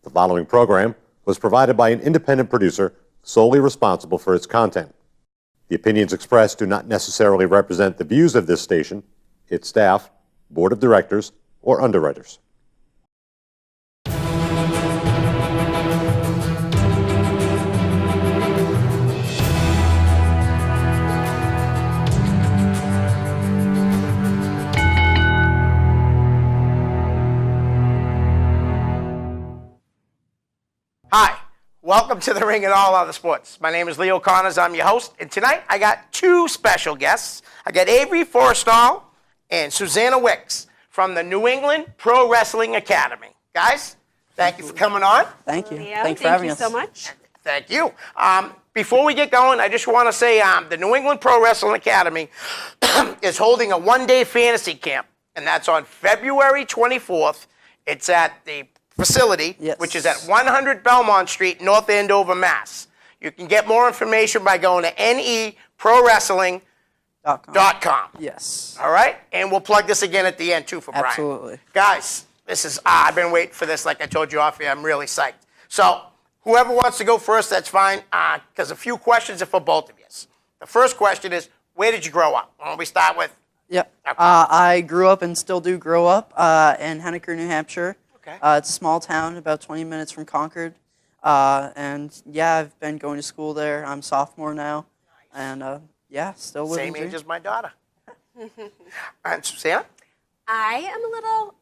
The following program was provided by an independent producer solely responsible for its content. The opinions expressed do not necessarily represent the views of this station, its staff, board of directors, or underwriters. Hi, welcome to the Ring and All Other Sports. My name is Leo Connors, I'm your host, and tonight I got two special guests. I got Avery Forrestall and Susannah Wicks from the New England Pro Wrestling Academy. Guys, thank you for coming on. Thank you. Yeah, Thanks for having us. Thank you so much. Thank you. Before we get going, I just want to say the New England Pro Wrestling Academy is holding a one-day fantasy camp, and that's on February 24th. It's at the facility, Yes. which is at 100 Belmont Street, North Andover, Mass. You can get more information by going to neprowrestling.com. Yes. All right? And we'll plug this again at the end, too, for Brian. Absolutely. Guys, this is, I've been waiting for this, like I told you off here. I'm really psyched. So, whoever wants to go first, that's fine, because a few questions are for both of you. The first question is, where did you grow up? Why don't we start with? Yep. Okay. I grew up and still do grow up in Henniker, New Hampshire. Okay. It's a small town, about 20 minutes from Concord. And yeah, I've been going to school there. I'm sophomore now. Nice. And yeah, still living Same the age dream. as my daughter. And Susannah? I am a little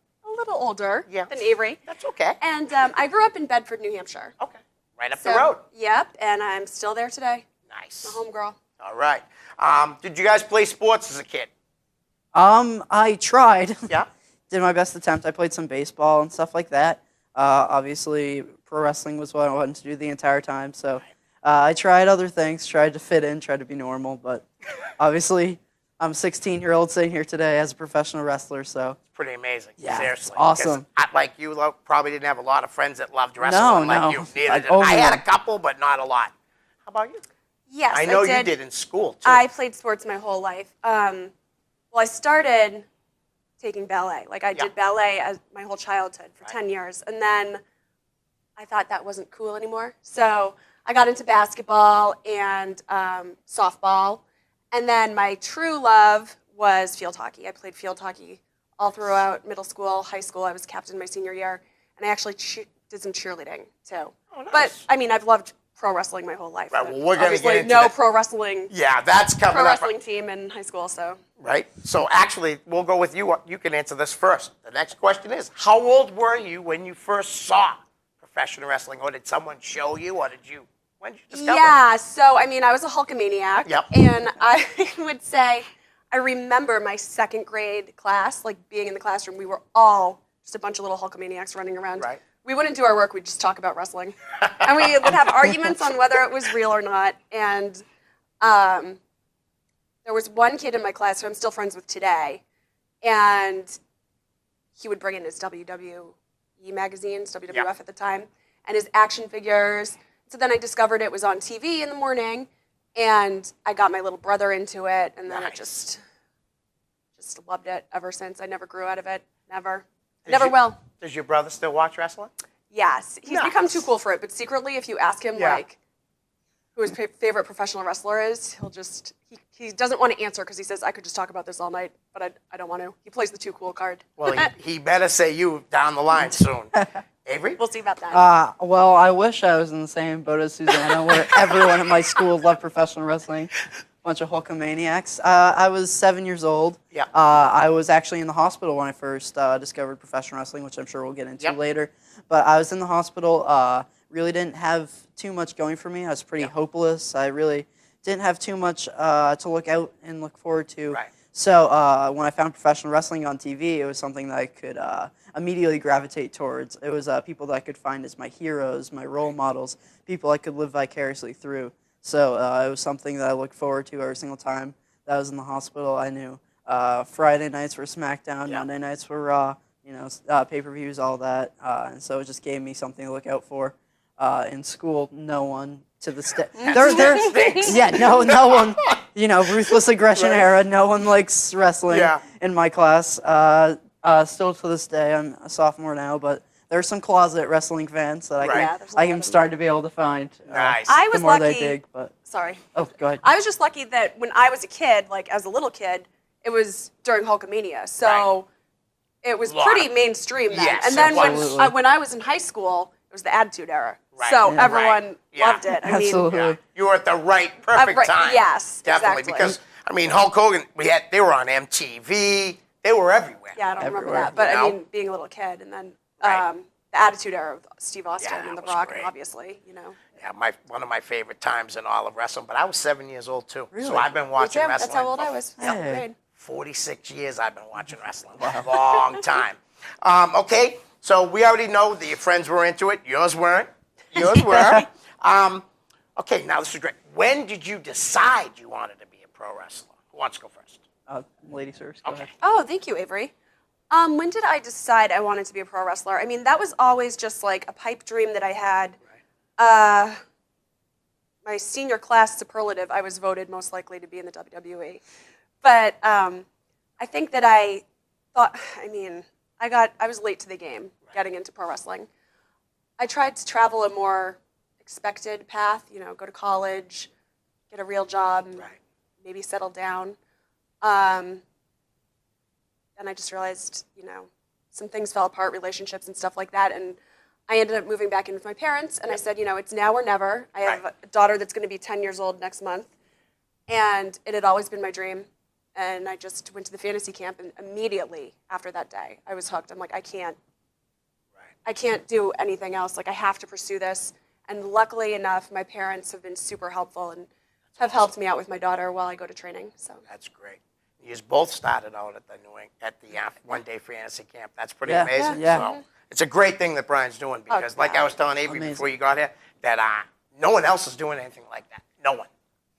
older Yeah. than Avery. That's okay. And I grew up in Bedford, New Hampshire. Okay. Right up the road. Yep, and I'm still there today. Nice. I'm a homegirl. All right. Did you guys play sports as a kid? I tried. Yeah. Did my best attempt. I played some baseball and stuff like that. Obviously, pro wrestling was what I wanted to do the entire time. So I tried other things, tried to fit in, tried to be normal. But obviously, I'm a 16-year-old sitting here today as a professional wrestler. So Pretty amazing. Yeah, Seriously. it's awesome. 'Cause like you, probably didn't have a lot of friends that loved wrestling like No. you. Neither Like, did I. I had a overwhelmed. couple, but not a lot. How about you? Yes, I know you did in school, too. I played sports my whole life. Well, I started taking ballet. Like, I Yeah. did ballet as my whole childhood for 10 years. And then I thought that wasn't cool anymore. So I got into basketball and softball. And then my true love was field hockey. I played field hockey all throughout middle school, high school. I was captain my senior year. And I actually did some cheerleading, too. Oh, nice. But, I mean, I've loved pro wrestling my whole life. Right, but well, we're gonna get obviously into no that. pro wrestling Yeah, that's coming pro up. wrestling team in high school, so. Right? So actually, we'll go with you. You can answer this first. The next question is, how old were you when you first saw professional wrestling? Or did someone show you? Or when did you discover it? Yeah, so I mean, I was a Hulkamaniac. Yep. And I would say, I remember my second grade class, like being in the classroom, we were all just a bunch of little Hulkamaniacs running around. Right. We wouldn't do our work, we'd just talk about wrestling. And we would have arguments on whether it was real or not. And there was one kid in my class who I'm still friends with today, and he would bring in his WWE magazines, WWF Yeah. at the time, and his action figures. So then I discovered it was on TV in the morning, and I got my little brother into it, and then I Nice. just loved it ever since. I never grew out of it, never. Did Never you- will. Does your brother still watch wrestling? Yes, he's become Nice. too cool for it, but secretly, if you ask him, Yeah. like, who his favorite professional wrestler is, he'll just, he doesn't want to answer because he says, I could just talk about this all night, but I don't want to. He plays the too cool card. Well, he better say you down the line soon. Avery? We'll see about that. well, I wish I was in the same boat as Susannah, where everyone at my school loved professional wrestling. Bunch of Hulkamaniacs. I was 7 years old. Yeah. I was actually in the hospital when I first discovered professional wrestling, which I'm sure we'll get into Yep. later. But I was in the hospital. Really didn't have too much going for me. I was pretty hopeless. I really didn't have too much to look out and look forward to. Right. So when I found professional wrestling on TV, it was something that I could immediately gravitate towards. It was people that I could find as my heroes, my role models, people I could live vicariously through. So it was something that I looked forward to every single time that I was in the hospital. I knew Friday nights were SmackDown, Yeah. Monday nights were Raw, pay-per-views, all that. And so it just gave me something to look out for. In school, no one to this day. No one. Ruthless aggression era. No one likes wrestling Yeah. in my class. Still to this day, I'm a sophomore now, but there's some closet wrestling fans that Right. Yeah, there's a lot I of am them. starting to be able to find. Nice. I The was more lucky. they dig, but Sorry. oh, go ahead. I was just lucky that when I was a kid, like as a little kid, it was during Hulkamania, so Right. it was Lot pretty of- mainstream then. Yes, and then it when was. when I was in high school, it was the Attitude Era, Right. so Yeah. everyone Right. Yeah. loved it. I mean, Absolutely. Yeah. You were at the perfect right, time. yes, Definitely. exactly. Because, I mean, Hulk Hogan, they were on MTV. They were everywhere. yeah, I don't remember Everywhere. that, but You I know? mean, being a little kid, and then Right. the Attitude Era with Steve Austin Yeah, and The that was Rock, great. and obviously, you know. Yeah, one of my favorite times in all of wrestling. But I was 7 years old, too. So Really? I've been Me watching too. wrestling. That's how old for I was. Hey. Seventh grade. 46 years I've been watching wrestling. Long time. Okay, so we already know that your friends were into it. Yours weren't. Yours were. Okay, now this is great. When did you decide you wanted to be a pro wrestler? Who wants to go first? Ladies first. Go ahead. Oh, thank you, Avery. When did I decide I wanted to be a pro wrestler? I mean, that was always just like a pipe dream that I had. My senior class superlative, I was voted most likely to be in the WWE. But I think that I thought, I mean, I was late to the game getting into pro wrestling. I tried to travel a more expected path, you know, go to college, get a real job, and Right. maybe settle down. And I just realized, you know, some things fell apart, relationships and stuff like that. And I ended up moving back in with my parents. And I said, you know, it's now or never. I have Right. a daughter that's going to be 10 years old next month. And it had always been my dream. And I just went to the fantasy camp. And immediately after that day, I was hooked. I'm like, I can't do anything else. Like, I have to pursue this. And luckily enough, my parents have been super helpful and have helped me out with my daughter while I go to training. So That's great. You both started out at the one-day fantasy camp. That's pretty Yeah. amazing. Yeah. So it's a great thing that Brian's doing because, like I was telling Avery Amazing. before you got here, that no one else is doing anything like that. No one,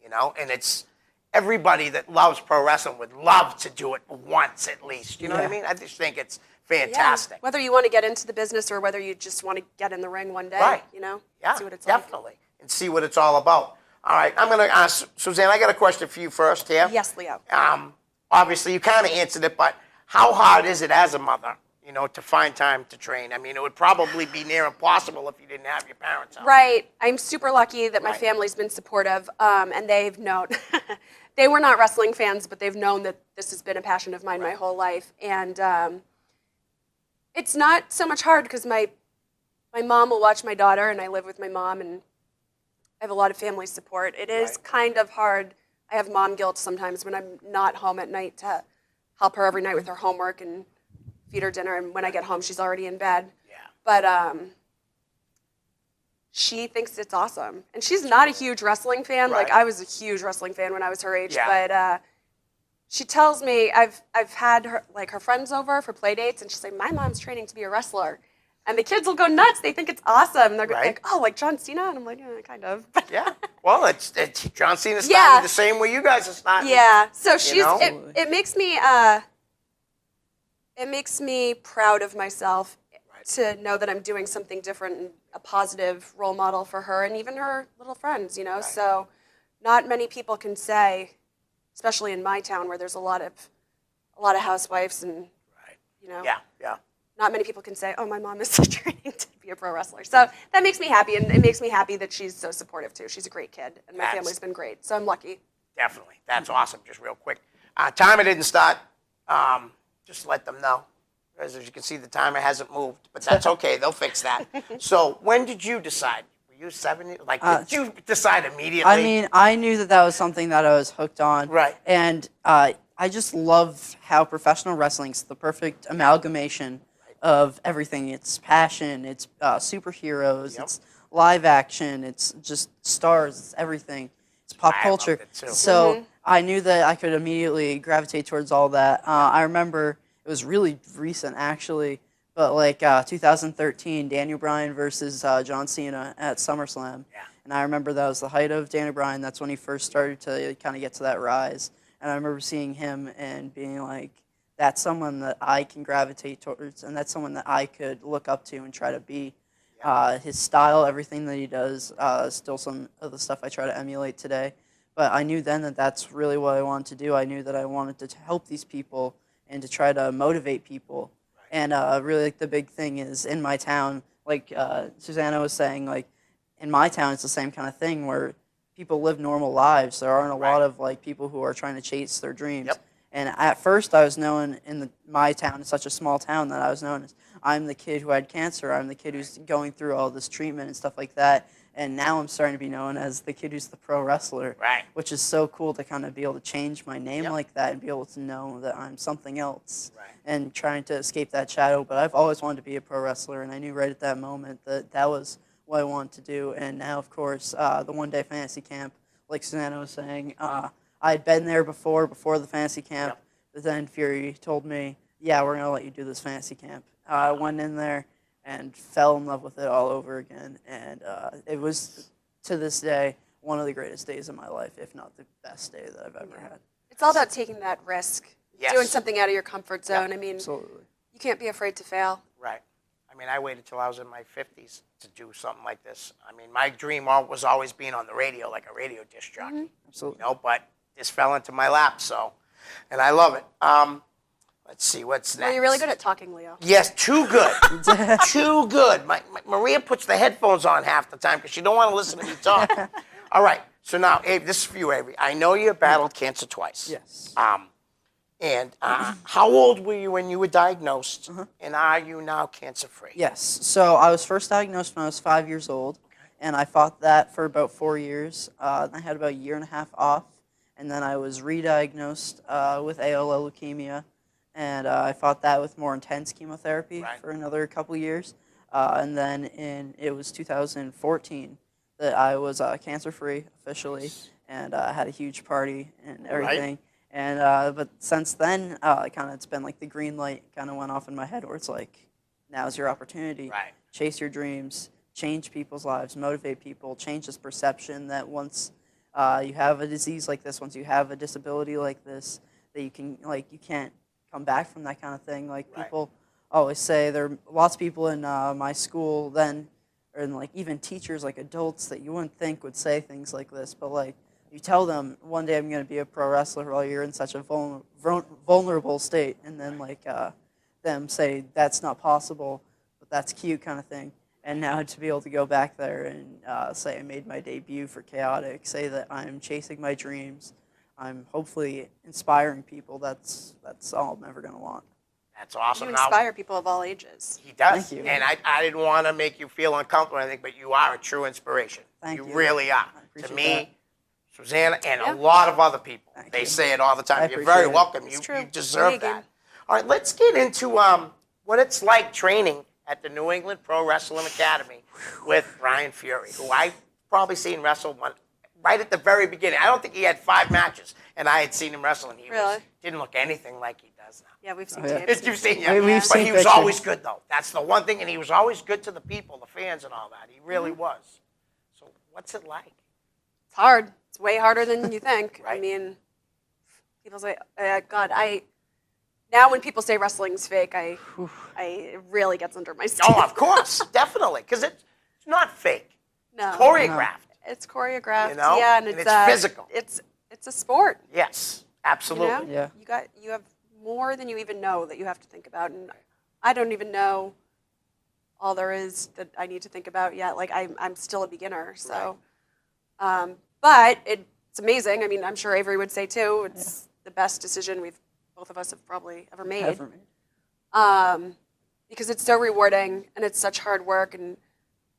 you know. And it's everybody that loves pro wrestling would love to do it once at least. You know what I Yeah. mean? I just think it's yeah, fantastic. whether you want to get into the business or whether you just want to get in the ring one day, Right. you know, Yeah, see what it's like. definitely, and see what it's all about. All right, I'm gonna ask Suzanne. I got a question for you first here. Yes, Leo. Obviously, you kind of answered it, but how hard is it as a mother, you know, to find time to train? I mean, it would probably be near impossible if you didn't have your parents out. Right. I'm super lucky that my Right. family's been supportive, and they've known. They were not wrestling fans, but they've known that this has been a passion of mine my whole life. And it's not so much hard because my mom will watch my daughter, and I live with my mom, and I have a lot of family support. It is Right. kind of hard. I have mom guilt sometimes when I'm not home at night to help her every night with her homework and feed her dinner. And when I get home, she's already in bed. Yeah. But she thinks it's awesome. And she's not a huge wrestling fan. Like, Right. I was a huge wrestling fan when I was her age. Yeah. But she tells me, I've had her friends over for play dates, and she's like, my mom's training to be a wrestler. And the kids will go nuts. They think it's awesome. They're Right. like, oh, like John Cena? And I'm like, kind of. But Yeah. Well, it's John Cena started Yeah. the same way you guys are starting. yeah. So she's know? it makes me proud of myself to know that I'm doing something different and a positive role model for her and even her little friends, you know. So not many people can say, especially in my town where there's a lot of housewives and Right. you know. Yeah. Yeah. Not many people can say, oh, my mom is training to be a pro wrestler. So that makes me happy, and it makes me happy that she's so supportive, too. She's a great kid, and my That's- family's been great, so I'm lucky. Definitely. That's awesome. Just real quick. Timer didn't start. Just let them know. As you can see, the timer hasn't moved, but that's okay. They'll fix that. So when did you decide? Were you 7? Like, did you decide immediately? I mean, I knew that was something that I was hooked on. Right. And I just love how professional wrestling's the perfect amalgamation of everything. It's passion, it's superheroes, Yep. it's live action, it's just stars, it's everything. It's pop I loved culture. it too. So I knew that I could immediately gravitate towards all that. I remember it was really recent, actually, but like 2013, Daniel Bryan versus John Cena at SummerSlam. Yeah. And I remember that was the height of Daniel Bryan. That's when he first started to kind of get to that rise. And I remember seeing him and being like, that's someone that I can gravitate towards, and that's someone that I could look up to and try to be. His style, everything that he does, still some of the stuff I try to emulate today. But I knew then that that's really what I wanted to do. I knew that I wanted to help these people and to try to motivate people. And really, like, the big thing is in my town, like Susannah was saying, like, in my town, it's the same kind of thing where people live normal lives. There aren't a lot of, like, people who are trying to chase their dreams. Yep. And at first, I was known in my town, it's such a small town, that I was known as, I'm the kid who had cancer, I'm the kid who's going through all this treatment and stuff like that. And now I'm starting to be known as the kid who's the pro wrestler, Right. which is so cool to kind of be able to change my name Yep. like that and be able to know that I'm something else, Right. and trying to escape that shadow. But I've always wanted to be a pro wrestler, and I knew right at that moment that that was what I wanted to do. And now, of course, the one-day fantasy camp, like Susannah was saying, I had been there before the fantasy camp, Yep. but then Fury told me, yeah, we're going to let you do this fantasy camp. I went in there and fell in love with it all over again. And it was, to this day, one of the greatest days of my life, if not the best day that I've ever had. It's all about taking that risk, Yes. doing something out of your comfort zone. I mean, Absolutely. you can't be afraid to fail. Right. I mean, I waited till I was in my 50s to do something like this. I mean, my dream was always being on the radio, like a radio disc jockey. Absolutely. You know, but this fell into my lap, so, and I love it. Let's see, what's next? Well, you're really good at talking, Leo. Yes, too good. Too good. Maria puts the headphones on half the time because she don't want to listen to me talk. All right, so now, Avery, this is for you, Avery. I know you battled cancer twice. Yes. And how old were you when you were diagnosed, and are you now cancer-free? Yes. So I was first diagnosed when I was 5 years old, and I fought that for about 4 years. I had about a year and a half off, and then I was re-diagnosed with ALL leukemia, and I fought that with more intense chemotherapy Right. for another couple years. And then it was 2014 that I was cancer-free officially, and had a huge party and everything. And but since then, it's been like the green light kind of went off in my head, where it's like, now's your opportunity. Right. Chase your dreams, change people's lives, motivate people, change this perception that once you have a disease like this, once you have a disability like this, that you can't come back from that kind of thing. Like, Right. people always say, there are lots of people in my school then, and like even teachers, like adults that you wouldn't think would say things like this, but like, you tell them one day I'm going to be a pro wrestler while you're in such a vulnerable state, and then them say that's not possible, but that's cute kind of thing. And now to be able to go back there and say I made my debut for Chaotic, say that I'm chasing my dreams, I'm hopefully inspiring people, that's all I'm ever going to want. That's awesome. You Now, inspire people of all ages. he does. Thank you. And I didn't want to make you feel uncomfortable or anything, but you are a true inspiration. Thank you. really are. I appreciate To me, that. Susannah, and Yeah. a lot of other people. Thank They you. say it all the time. I You're appreciate very it. welcome. It's You true. deserve Big game. that. All right, let's get into what it's like training at the New England Pro Wrestling Academy with Brian Fury, who I've probably seen wrestle right at the very beginning. I don't think he had 5 matches, and I had seen him wrestle, and he Really? didn't look anything like he does now. Yeah, we've seen Oh, yeah. tapes. You've seen, We've but seen he was pictures. always good, though. That's the one thing, and he was always good to the people, the fans, and all that. He really was. So, what's it like? It's hard. It's way harder than you think. I Right. mean, people say, now when people say wrestling's fake, it really gets under my skin. Oh, of course, definitely, because it's not fake. No. Choreographed. It's choreographed. You know? Yeah, and And it's it's physical. It's a sport. Yes, You absolutely. know? Yeah. You have more than you even know that you have to think about, and I don't even know all there is that I need to think about yet. Like, I'm still a beginner, so. But it's amazing. I mean, I'm sure Avery would say too. It's the best decision both of us have probably ever made. Ever made. Because it's so rewarding and it's such hard work, and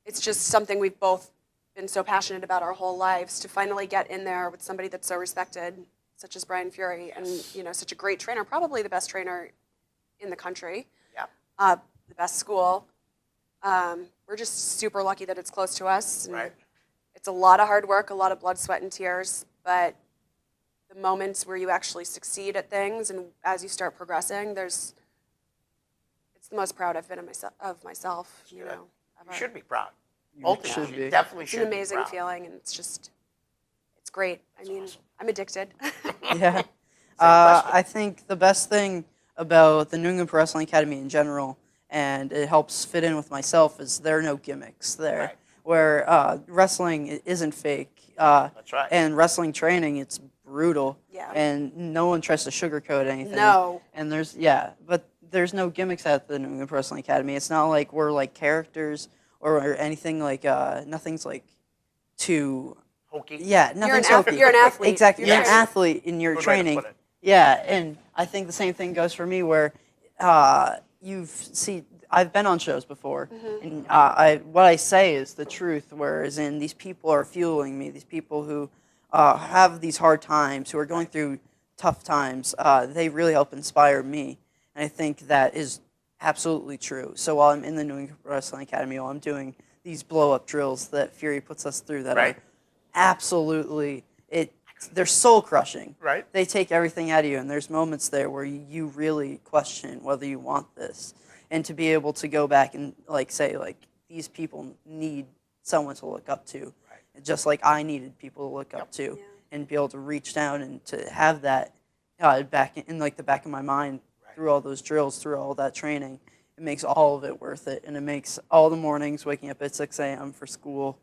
it's just something we've both been so passionate about our whole lives, to finally get in there with somebody that's so respected, such as Brian Fury, and such a great trainer, probably the best trainer in the country, Yep. the best school. We're just super lucky that it's close to us. And Right. It's a lot of hard work, a lot of blood, sweat, and tears, but the moments where you actually succeed at things and as you start progressing, it's the most proud I've been of myself. You good. know, You ever. should be proud. Both of should you be. definitely It's should an be amazing proud. feeling, and it's great. I mean, I'm addicted. Yeah. question. I think the best thing about the New England Pro Wrestling Academy in general, and it helps fit in with myself, is there are no gimmicks there. Right. Where wrestling isn't fake. That's right. And wrestling training, it's brutal. Yeah. And no one tries to sugarcoat anything. No. And but there's no gimmicks at the New England Pro Wrestling Academy. It's not like we're like characters or anything like nothing's like too. Hokey. Yeah, nothing's hokey. You're an athlete. Exactly, you're an Yes. athlete in your Good way to training. put it. Yeah, and I think the same thing goes for me where I've been on shows before, and what I say is the truth, whereas in these people are fueling me, these people who have these hard times, who are going through tough times, they really help inspire me, and I think that is absolutely true. So while I'm in the New England Wrestling Academy, while I'm doing these blow-up drills that Fury puts us through that Right. are absolutely, they're soul-crushing. Right. They take everything out of you, and there's moments there where you really question whether you want this. And to be able to go back and say these people need someone to look up to, just like I needed people to look up to, and be able to reach down and to have that back in the back of my mind through all those drills, through all that training, it makes all of it worth it, and it makes all the mornings waking up at 6 a.m. for school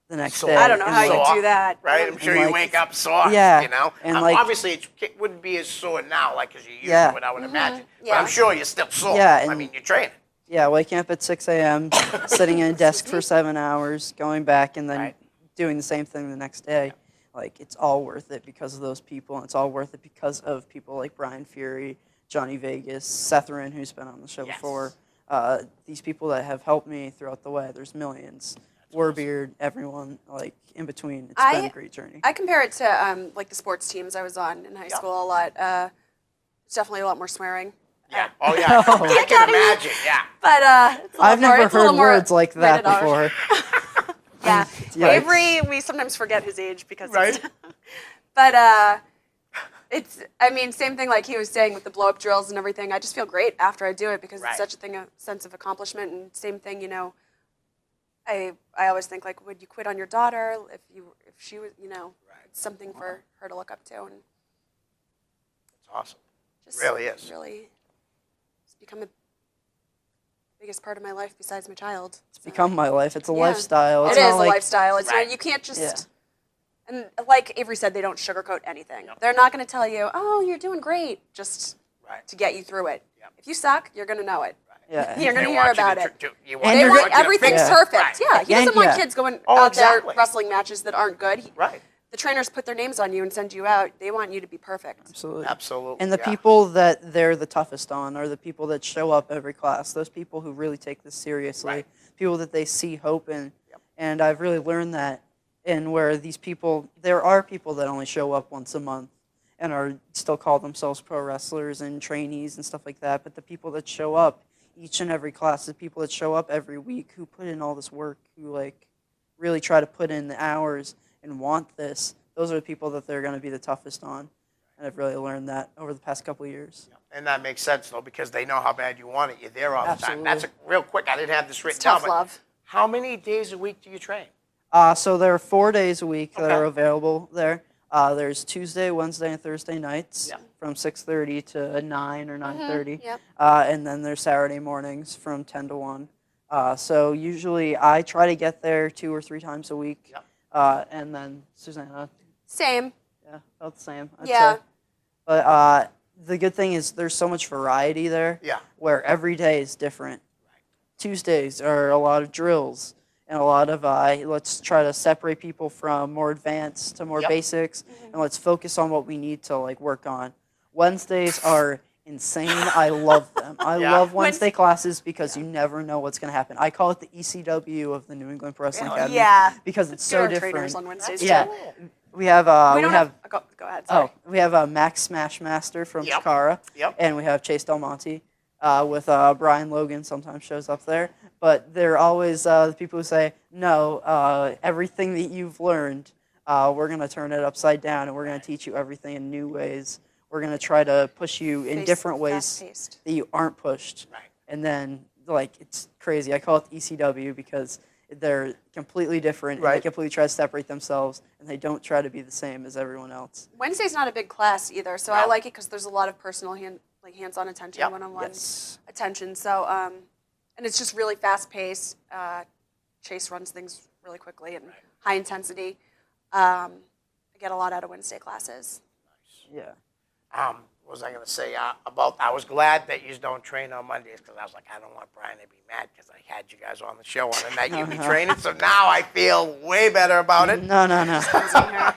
the next day. I don't know and, how you Sore, do that. Right? I'm sure you wake up sore. Yeah, You know? and obviously, it wouldn't be as sore now, like as you used Yeah. to, I would imagine. But Yeah. I'm sure you're still sore. Yeah, I and- mean, you're training. Yeah, waking up at 6 a.m., sitting in a desk for 7 hours, going back, and then Right. doing the same thing the next day. It's all worth it because of those people, and it's all worth it because of people like Brian Fury, Johnny Vegas, Seth Rinn, who's been on the show before. These people that have helped me throughout the way. There's millions. Warbeard, everyone, in between. It's been a great journey. I compare it to the sports teams I was on in high school a lot. It's definitely a lot more swearing. Yeah. Oh, yeah. I can imagine. Yeah. But it's a little I've never it's a little heard more words like that rated R. before. Yeah. Yikes. Avery, we sometimes forget his age because Right. but same thing like he was saying with the blow up drills and everything. I just feel great after I do it because Right. it's such a sense of accomplishment, and same thing, I always think would you quit on your daughter if she was, it's something for her to look up to, and It's awesome. just Really is. really it's become the biggest part of my life besides my child. It's become my life. It's a Yeah. lifestyle. It's It not is a like, lifestyle. It's Right. you can't just. Yeah. And like Avery said, they don't sugarcoat anything. They're not going to tell you, "Oh, you're doing great," just Right. to get you through it. If you suck, you're going to know it. Yeah. You're going They to want hear you about to it. you And They you're want gonna- everything's Yeah. perfect. Right. Yeah, he And doesn't want yeah. kids going Oh, out exactly. there wrestling matches that aren't good. Right. The trainers put their names on you and send you out. They want you to be perfect. Absolutely. Absolutely. And the yeah. people that they're the toughest on are the people that show up every class. Those people who really take this seriously, Right. people that they see hope in. And I've really learned that. And where these people, there are people that only show up once a month and are still call themselves pro wrestlers and trainees and stuff like that. But the people that show up each and every class, the people that show up every week, who put in all this work, who really try to put in the hours and want this, those are the people that they're going to be the toughest on. And I've really learned that over the past couple of years. And that makes sense, though, because they know how bad you want it. You're there all the time. Absolutely. That's real quick. I didn't have this written It's down. tough but love. How many days a week do you train? So there are 4 days a week that Okay. are available there. There's Tuesday, Wednesday, and Thursday nights Yeah. from 6:30 to 9 or 9:30. Yep. And then there's Saturday mornings from 10 to 1. So usually I try to get there 2 or 3 times a week. Yep. And then Susannah, Same. yeah, about the same, I'd Yeah. say. But the good thing is there's so much variety there. Yeah. Where every day is different. Tuesdays are a lot of drills and a lot of let's try to separate people from more advanced to more Yep. basics, and let's focus on what we need to work on. Wednesdays are insane. I love them. I Yeah. love Wednesday classes because you never know what's going to happen. I call it the ECW of the New England Pro Wrestling Academy. Yeah. Because it's There so are different. trainers on Wednesdays Yeah. too. We have We don't have. Go ahead. Sorry. we have Max Smashmaster from Yep. Chikara, Yep. and we have Chase Del Monte with Brian Logan sometimes shows up there. But they're always the people who say, no, everything that you've learned, we're going to turn it upside down, and we're going to teach you everything in new ways. We're going to try to push you in different ways Fast-paced. that you aren't pushed. Right. And then, it's crazy. I call it the ECW because they're completely different, and Right. they completely try to separate themselves, and they don't try to be the same as everyone else. Wednesday's not a big class either, so I No. like it because there's a lot of personal hands-on attention, Yep. one-on-one Yes. attention. So, and it's just really fast-paced. Chase runs things really quickly and high intensity. I get a lot out of Wednesday classes. Yeah. what was I going to say about? I was glad that you don't train on Mondays because I was like, I don't want Brian to be mad because I had you guys on the show on the night you'd be training. So now I feel way better about it. No. How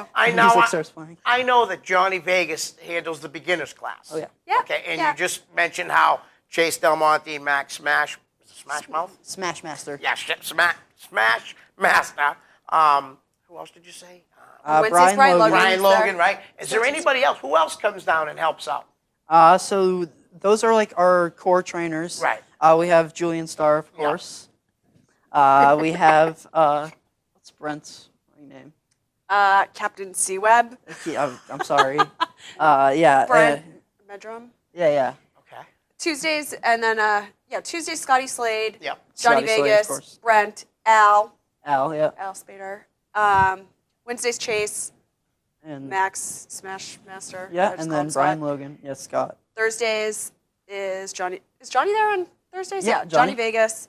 about Music starts playing. I know that Johnny Vegas handles the beginners class. Oh, yeah. Yeah. Okay, and yeah. you just mentioned how Chase Del Monte, Max Smash, is it Smash Mouth? Smash Master. Yeah, Smash Master. Who else did you say? Wednesday's Brian Logan. Brian is Logan, there. right? Is there anybody else? Who else comes down and helps out? So those are like our core trainers. Right. We have Julian Starr, of course. We have what's Brent's name? Captain C-Web. I'm sorry. Yeah. Brent Medrum. Yeah. Okay. Tuesdays, and then, Tuesdays, Scotty Slade. Yep. Johnny Scotty Slade, of Vegas. course. Brent. Al Yeah. Spader. Wednesdays, Chase. And Max Smash Master. yeah, I just and call then him Brian Scott. Logan. Yes, Scott. Thursdays is Johnny. Is Johnny there on Thursdays? Yeah, Johnny Johnny. Vegas.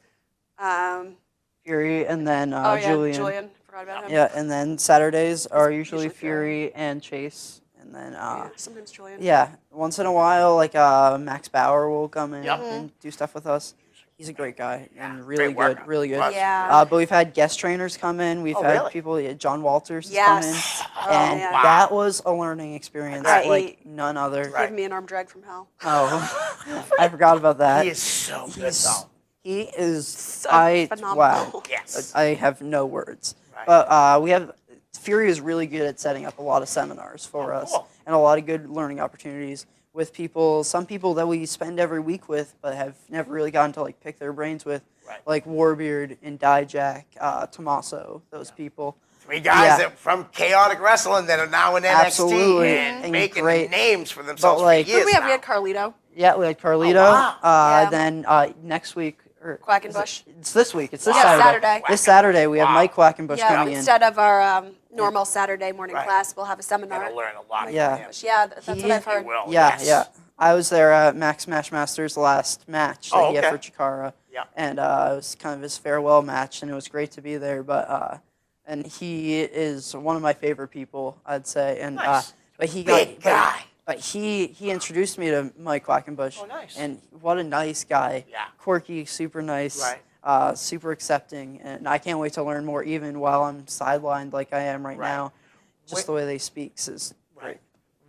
Fury, and then Julian. Forgot about him. Yeah, and then Saturdays are usually usually Fury. Fury and Chase, and then Sometimes Julian. yeah, once in a while, like Max Bauer will come in Yep. and do stuff with us. He's a great guy and great really worker. good, really good. Was. Yeah. But we've had guest trainers come in. We've Oh, had really? people. Yeah, John Walters has Yes. come in, and man. Wow. that was a learning experience Right. like none other. Right. Give me an arm drag from hell. Oh, I forgot about that. He is so good, though. He is. So Wow. phenomenal. Yes. I have no words. Right. But we have Fury is really good at setting up a lot of seminars for us cool. and a lot of good learning opportunities with people. Some people that we spend every week with, but have never really gotten to like pick their brains with, Right. like Warbeard and Dijak, Tommaso. Those people. Three guys Yeah. that from chaotic wrestling that are now in NXT Absolutely. and And making great. names for themselves But, like- for years We now. had Carlito. Yeah, we had Carlito. wow. Yeah. Then next week. Quackenbush. It's this week. It's this Yeah, Saturday. Saturday. This Saturday we have Wow. Mike Quackenbush Yeah, coming in. instead of our normal Saturday morning Right. class, we'll have a seminar. Gonna learn a lot Yeah. from him. Yeah, that's He- what I've heard. He will, Yeah, yes. yeah. I was there at Max Smash Master's last match that Oh, he had okay. for Chikara. Yeah. And it was kind of his farewell match, and it was great to be there. But and he is one of my favorite people, I'd say. And Nice. but he Big got guy. But he introduced me to Mike Quackenbush. Oh, nice. And what a nice guy. Yeah. Quirky, super nice. Right. Super accepting, and I can't wait to learn more. Even while I'm sidelined like I am right Right. now, just the way they speak is Right.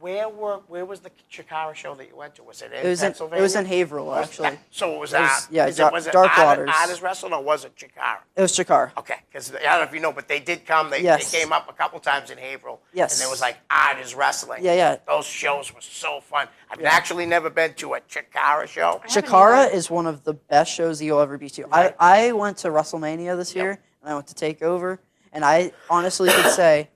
Where was the Chikara show that you went to? Was it in It was Pennsylvania? in Haverhill actually. So it was It was- that. yeah, Was it Dark Waters. Artist Wrestling or was it Chikara? It was Chikara. Okay, because I don't know if you know, but they did come. They Yes. came up a couple times in Haverhill. Yes. And there was like Artist Wrestling. Yeah. Those shows were so fun. I've actually never been to a Chikara show. Chikara is one of the best shows that you'll ever be to. Right. I went to WrestleMania this year, and I went to TakeOver, and I honestly could say,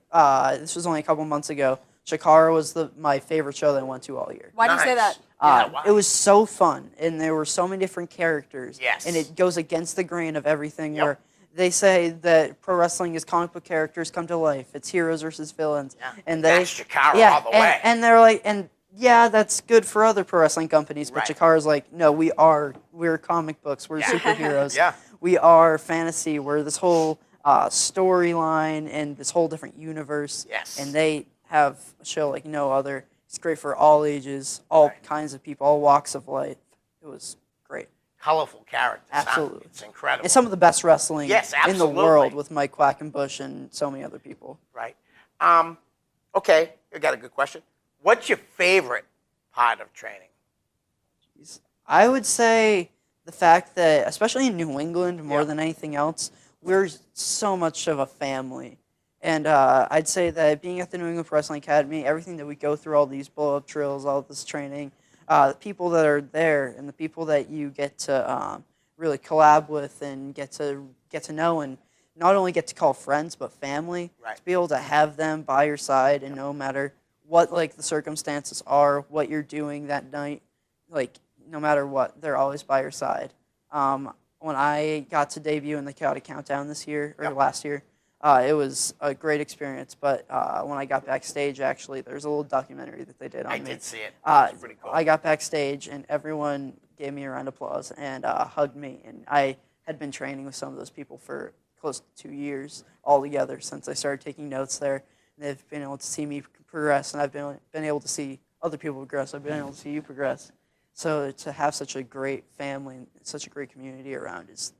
this was only a couple months ago, Chikara was my favorite show that I went to all year. Why do you say Nice. that? Yeah, wow. It was so fun, and there were so many different characters. Yes. And it goes against the grain of everything Yep. where they say that pro wrestling is comic book characters come to life. It's heroes versus villains. Yeah. And they, That's Chikara yeah, all the and, way. and they're like, and yeah, that's good for other pro wrestling companies, but Right. Chikara's like, no, we're comic books, we're Yeah. superheroes. Yeah. We are fantasy, we're this whole storyline and this whole different universe. Yes. And they have a show like no other. It's great for all ages, all Right. kinds of people, all walks of life. It was great. Colorful characters. huh? Absolutely. It's incredible. And some of the best wrestling Yes, in the absolutely. world with Mike Quackenbush and so many other people. Right. Okay, I got a good question. What's your favorite part of training? I would say the fact that, especially in New England more Yeah. than anything else, we're so much of a family. And I'd say that being at the New England Pro Wrestling Academy, everything that we go through, all these blow-up drills, all this training, the people that are there and the people that you get to really collab with and get to know and not only get to call friends but family, Right. to be able to have them by your side and no matter what like the circumstances are, what you're doing that night, like no matter what, they're always by your side. When I got to debut in the Chaotic Countdown this year, or Yep. last year, it was a great experience. But when I got backstage, actually, there's a little documentary that they did on I me. did see it. It was pretty cool. I got backstage, and everyone gave me a round of applause and hugged me. And I had been training with some of those people for close to 2 years altogether since I started taking notes there. And they've been able to see me progress, and I've been able to see other people progress. I've been able to see you progress. So to have such a great family, and such a great community around is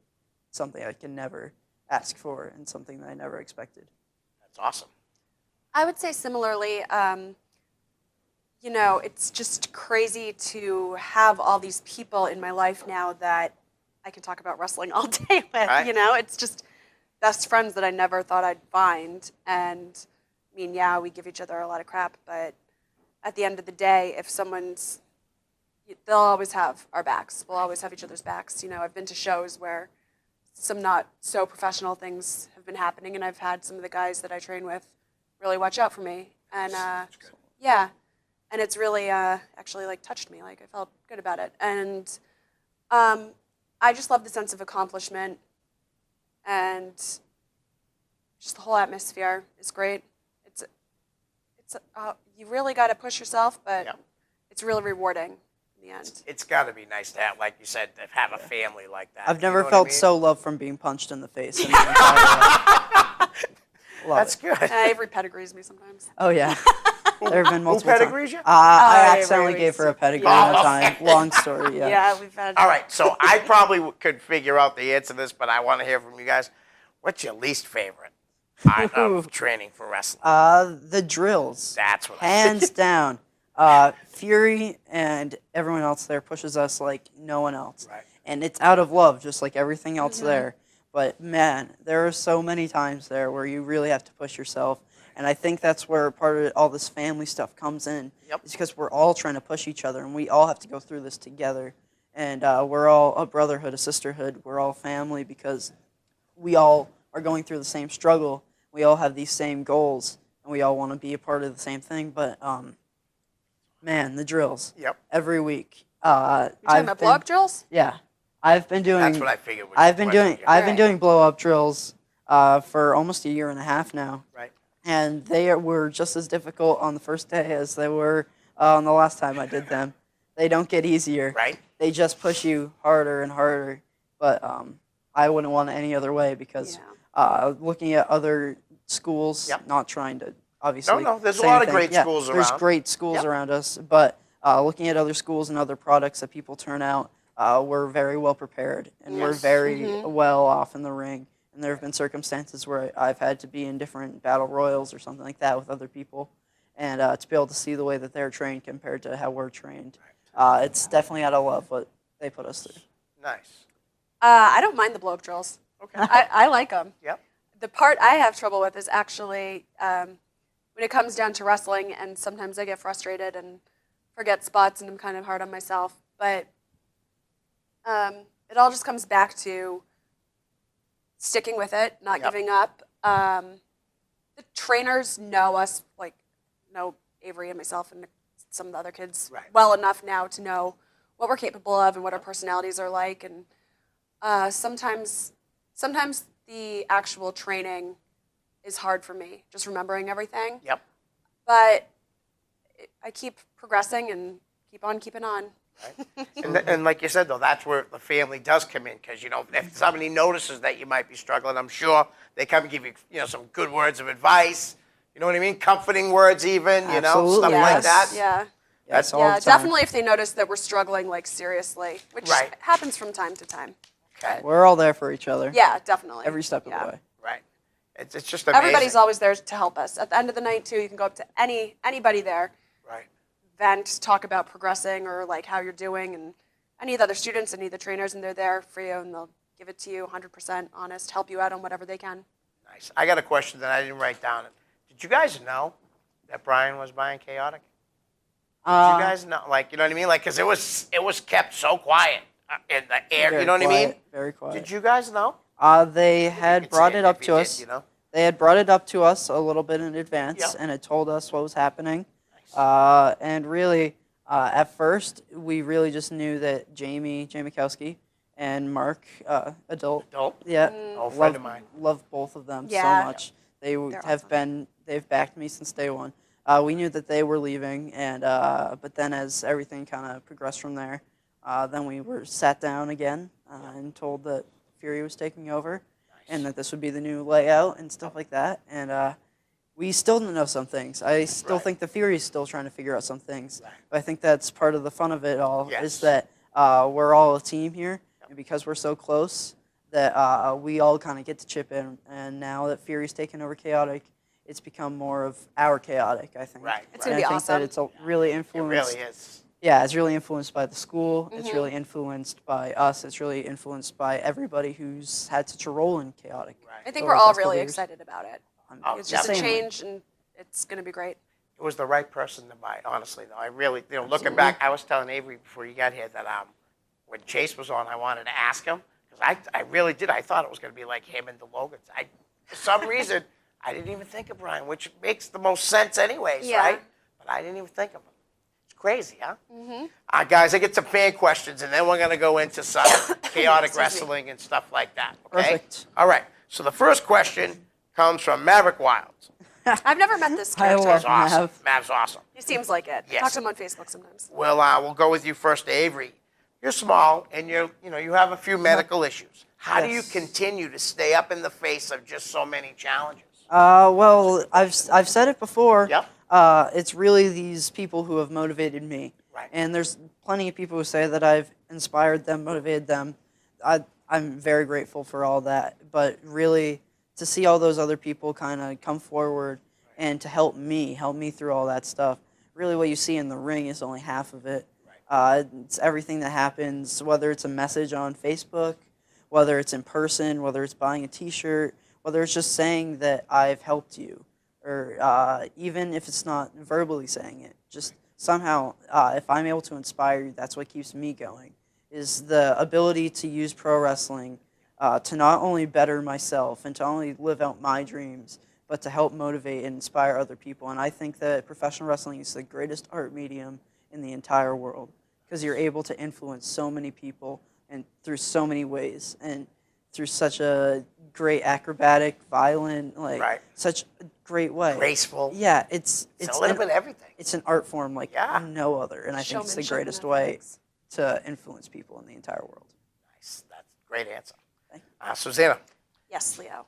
something I can never ask for and something that I never expected. That's awesome. I would say similarly, it's just crazy to have all these people in my life now that I can talk about wrestling all day with. Right. It's just best friends that I never thought I'd find. And I mean, yeah, we give each other a lot of crap, but at the end of the day, if someone's, they'll always have our backs. We'll always have each other's backs. I've been to shows where some not so professional things have been happening, and I've had some of the guys that I train with really watch out for me. And yeah, and it's really actually like touched me. Like I felt good about it, and I just love the sense of accomplishment, and just the whole atmosphere is great. It's you really got to push yourself, but it's really rewarding in the end. It's got to be nice to have, like you said, to have a family like that. I've never You know felt what I mean? so loved from being punched in the face in my entire life. Love That's it. good. Avery pedigrees me sometimes. Oh, yeah. There have been multiple times. pedigrees you? I Avery, accidentally we gave her a used to- pedigree Yeah. one time. Long story, yeah. Yeah, we've had. All right, so I probably could figure out the answer to this, but I want to hear from you guys. What's your least favorite part of training for wrestling? The drills. That's what I Hands down. Fury and everyone else there pushes us like no one else. Right. And it's out of love, just like everything else there. But man, there are so many times there where you really have to push yourself. And I think that's where part of it, all this family stuff comes in. Yep. It's because we're all trying to push each other, and we all have to go through this together. And we're all a brotherhood, a sisterhood. We're all family because we all are going through the same struggle. We all have these same goals, and we all want to be a part of the same thing. But man, the drills. Yep. Every week. You're talking about blow-up drills? Yeah, I've been doing. That's what I figured. Was I've been doing. I've been Right. doing blow up drills for almost a year and a half now, Right. and were just as difficult on the first day as they were on the last time I did them. They don't get easier. Right. They just push you harder and harder. But I wouldn't want it any other way because looking at other schools, Yep. not trying to obviously. No, there's a say lot of anything. great schools There's around. great schools Yep. around us, but looking at other schools and other products that people turn out, we're very well prepared and we're Yes. very well off in the ring. And there have been circumstances where I've had to be in different battle royals or something like that with other people, and to be able to see the way that they're trained compared to how we're trained, it's definitely out of love what they put us through. Nice. I don't mind the blow-up drills. Okay. I like them. Yep. The part I have trouble with is actually when it comes down to wrestling, and sometimes I get frustrated and forget spots, and I'm kind of hard on myself. But it all just comes back to sticking with it, not Yep. giving up. The trainers know us, know Avery and myself and some of the other kids Right. well enough now to know what we're capable of and what our personalities are like. And sometimes the actual training is hard for me, just remembering everything. Yep. But I keep progressing and keep on keeping on. Right. And like you said, though, that's where the family does come in, because if somebody notices that you might be struggling, I'm sure they come and give you some good words of advice. You know what I mean? Comforting words, even Absolutely. stuff like that. Yeah. Yes, all Yeah, the time. definitely if they notice that we're struggling, seriously, which Right. happens from time to time. Okay. We're all there for each other. Yeah, definitely. Every step of Yeah. the way. Right. It's just amazing. Everybody's always there to help us. At the end of the night, too, you can go up to anybody there, Right. vent, talk about progressing or how you're doing, and any of the other students, any of the trainers, and they're there for you, and they'll give it to you 100% honest, help you out on whatever they can. Nice. I got a question that I didn't write down. Did you guys know that Brian was buying Chaotic? Did you guys know? You know what I mean? Because it was kept so quiet in the air. Very You know what I quiet, mean? Very quiet. Did you guys know? They You had could brought say it up if to you us. did, They had brought it up to us a little bit in advance, Yep. and it told us what was happening. And really, at first, we really just knew that Jamie Kowski, and Mark, adult, Adult? yeah, Oh, friend of mine. love both of them Yeah. so much. They've awesome. they've backed me since day one. We knew that they were leaving, and but then as everything kind of progressed from there, then we were sat down again and told that Fury was taking over, and that this would be the new layout and stuff like that. And we still don't know some things. I still Right. think the Fury is still trying to figure out some things. But I think that's part of the fun of it all, Yes. is that we're all a team here, and because we're so close, that we all kind of get to chip in. And now that Fury's taken over Chaotic, it's become more of our Chaotic, I think. Right, It's And gonna be I think awesome. that it's really It influenced. really is. Yeah, it's really influenced by the school. It's really influenced by us. It's really influenced by everybody who's had such a role in Chaotic. I think over we're the all past couple really years. excited about it. Oh, It's just a definitely. change, and it's going to be great. It was the right person to buy, honestly, though. I really, looking back, I was telling Avery before you got here that when Chase was on, I wanted to ask him, because I really did. I thought it was going to be like him and the Logans. For some reason, I didn't even think of Brian, which makes the most sense anyways, Yeah. right? But I didn't even think of him. It's crazy, huh? Mm-hmm. Guys, I get some fan questions, and then we're going to go into some chaotic wrestling and stuff like that, okay? Perfect. All right, so the first question comes from Maverick Wilds. I've never met this I character. love He's awesome. Mav. Mav's awesome. He seems like it. Yes. Talk to him on Facebook sometimes. Well, we'll go with you first, Avery. You're small, and you have a few medical issues. How do you Yes. continue to stay up in the face of just so many challenges? Well, I've said it before. Yep. It's really these people who have motivated me. Right. And there's plenty of people who say that I've inspired them, motivated them. I'm very grateful for all that. But really, to see all those other people kind of come forward and to help me through all that stuff, really what you see in the ring is only half of it. It's everything that happens, whether it's a message on Facebook, whether it's in person, whether it's buying a T-shirt, whether it's just saying that I've helped you, or even if it's not verbally saying it, just somehow, if I'm able to inspire you, that's what keeps me going, is the ability to use pro wrestling to not only better myself and to only live out my dreams, but to help motivate and inspire other people. And I think that professional wrestling is the greatest art medium in the entire world, because you're able to influence so many people and through so many ways, and through such a great acrobatic, violent, Right. such a great way. Graceful. Yeah, it's It's a little bit of everything. It's an art form like Yeah. no other, and I think it's the Showmanship greatest and way athletics. to influence people in the entire world. Nice. That's a great answer. Thank Susannah, Yes, Leo.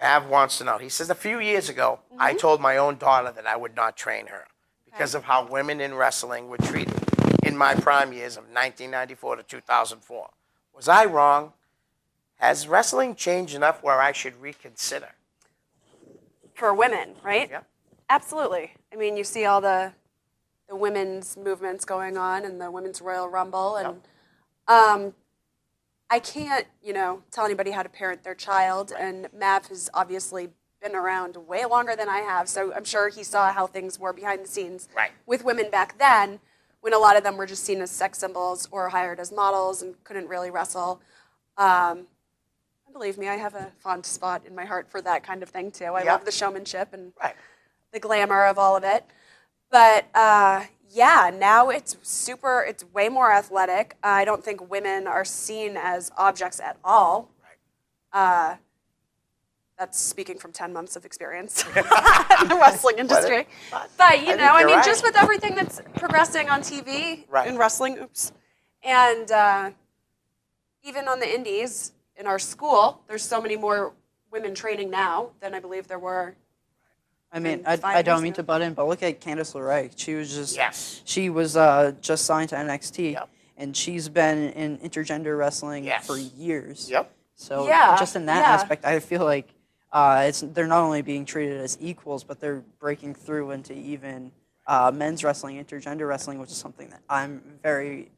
Mav wants to know. He says, a few years ago, I told my own daughter that I would not train her because of how women in wrestling were treated in my prime years of 1994 to 2004. Was I wrong? Has wrestling changed enough where I should reconsider? For women, right? Yeah. Absolutely. I mean, you see all the women's movements going on and the Women's Royal Rumble. And I can't, tell anybody how to parent their child. And Mav has obviously been around way longer than I have. So I'm sure he saw how things were behind the scenes Right. with women back then, when a lot of them were just seen as sex symbols or hired as models and couldn't really wrestle. And believe me, I have a fond spot in my heart for that kind of thing too. I Yeah. love the showmanship and Right. the glamour of all of it. But yeah, now it's way more athletic. I don't think women are seen as objects at all. Right. That's speaking from 10 months of experience in the wrestling industry. but But, I think I you're mean, right. just with everything that's progressing on TV Right. in wrestling, and even on the indies in our school, there's so many more women training now than I believe there were. I mean, And 5 I don't years mean ago. to butt in, but look at Candice LeRae. She was just Yes. She was just signed to NXT, Yep. and she's been in intergender wrestling Yes. for years. Yep. So Yeah, just in that yeah. aspect, I feel like they're not only being treated as equals, but they're breaking through into even men's wrestling, intergender wrestling, which is something that I'm very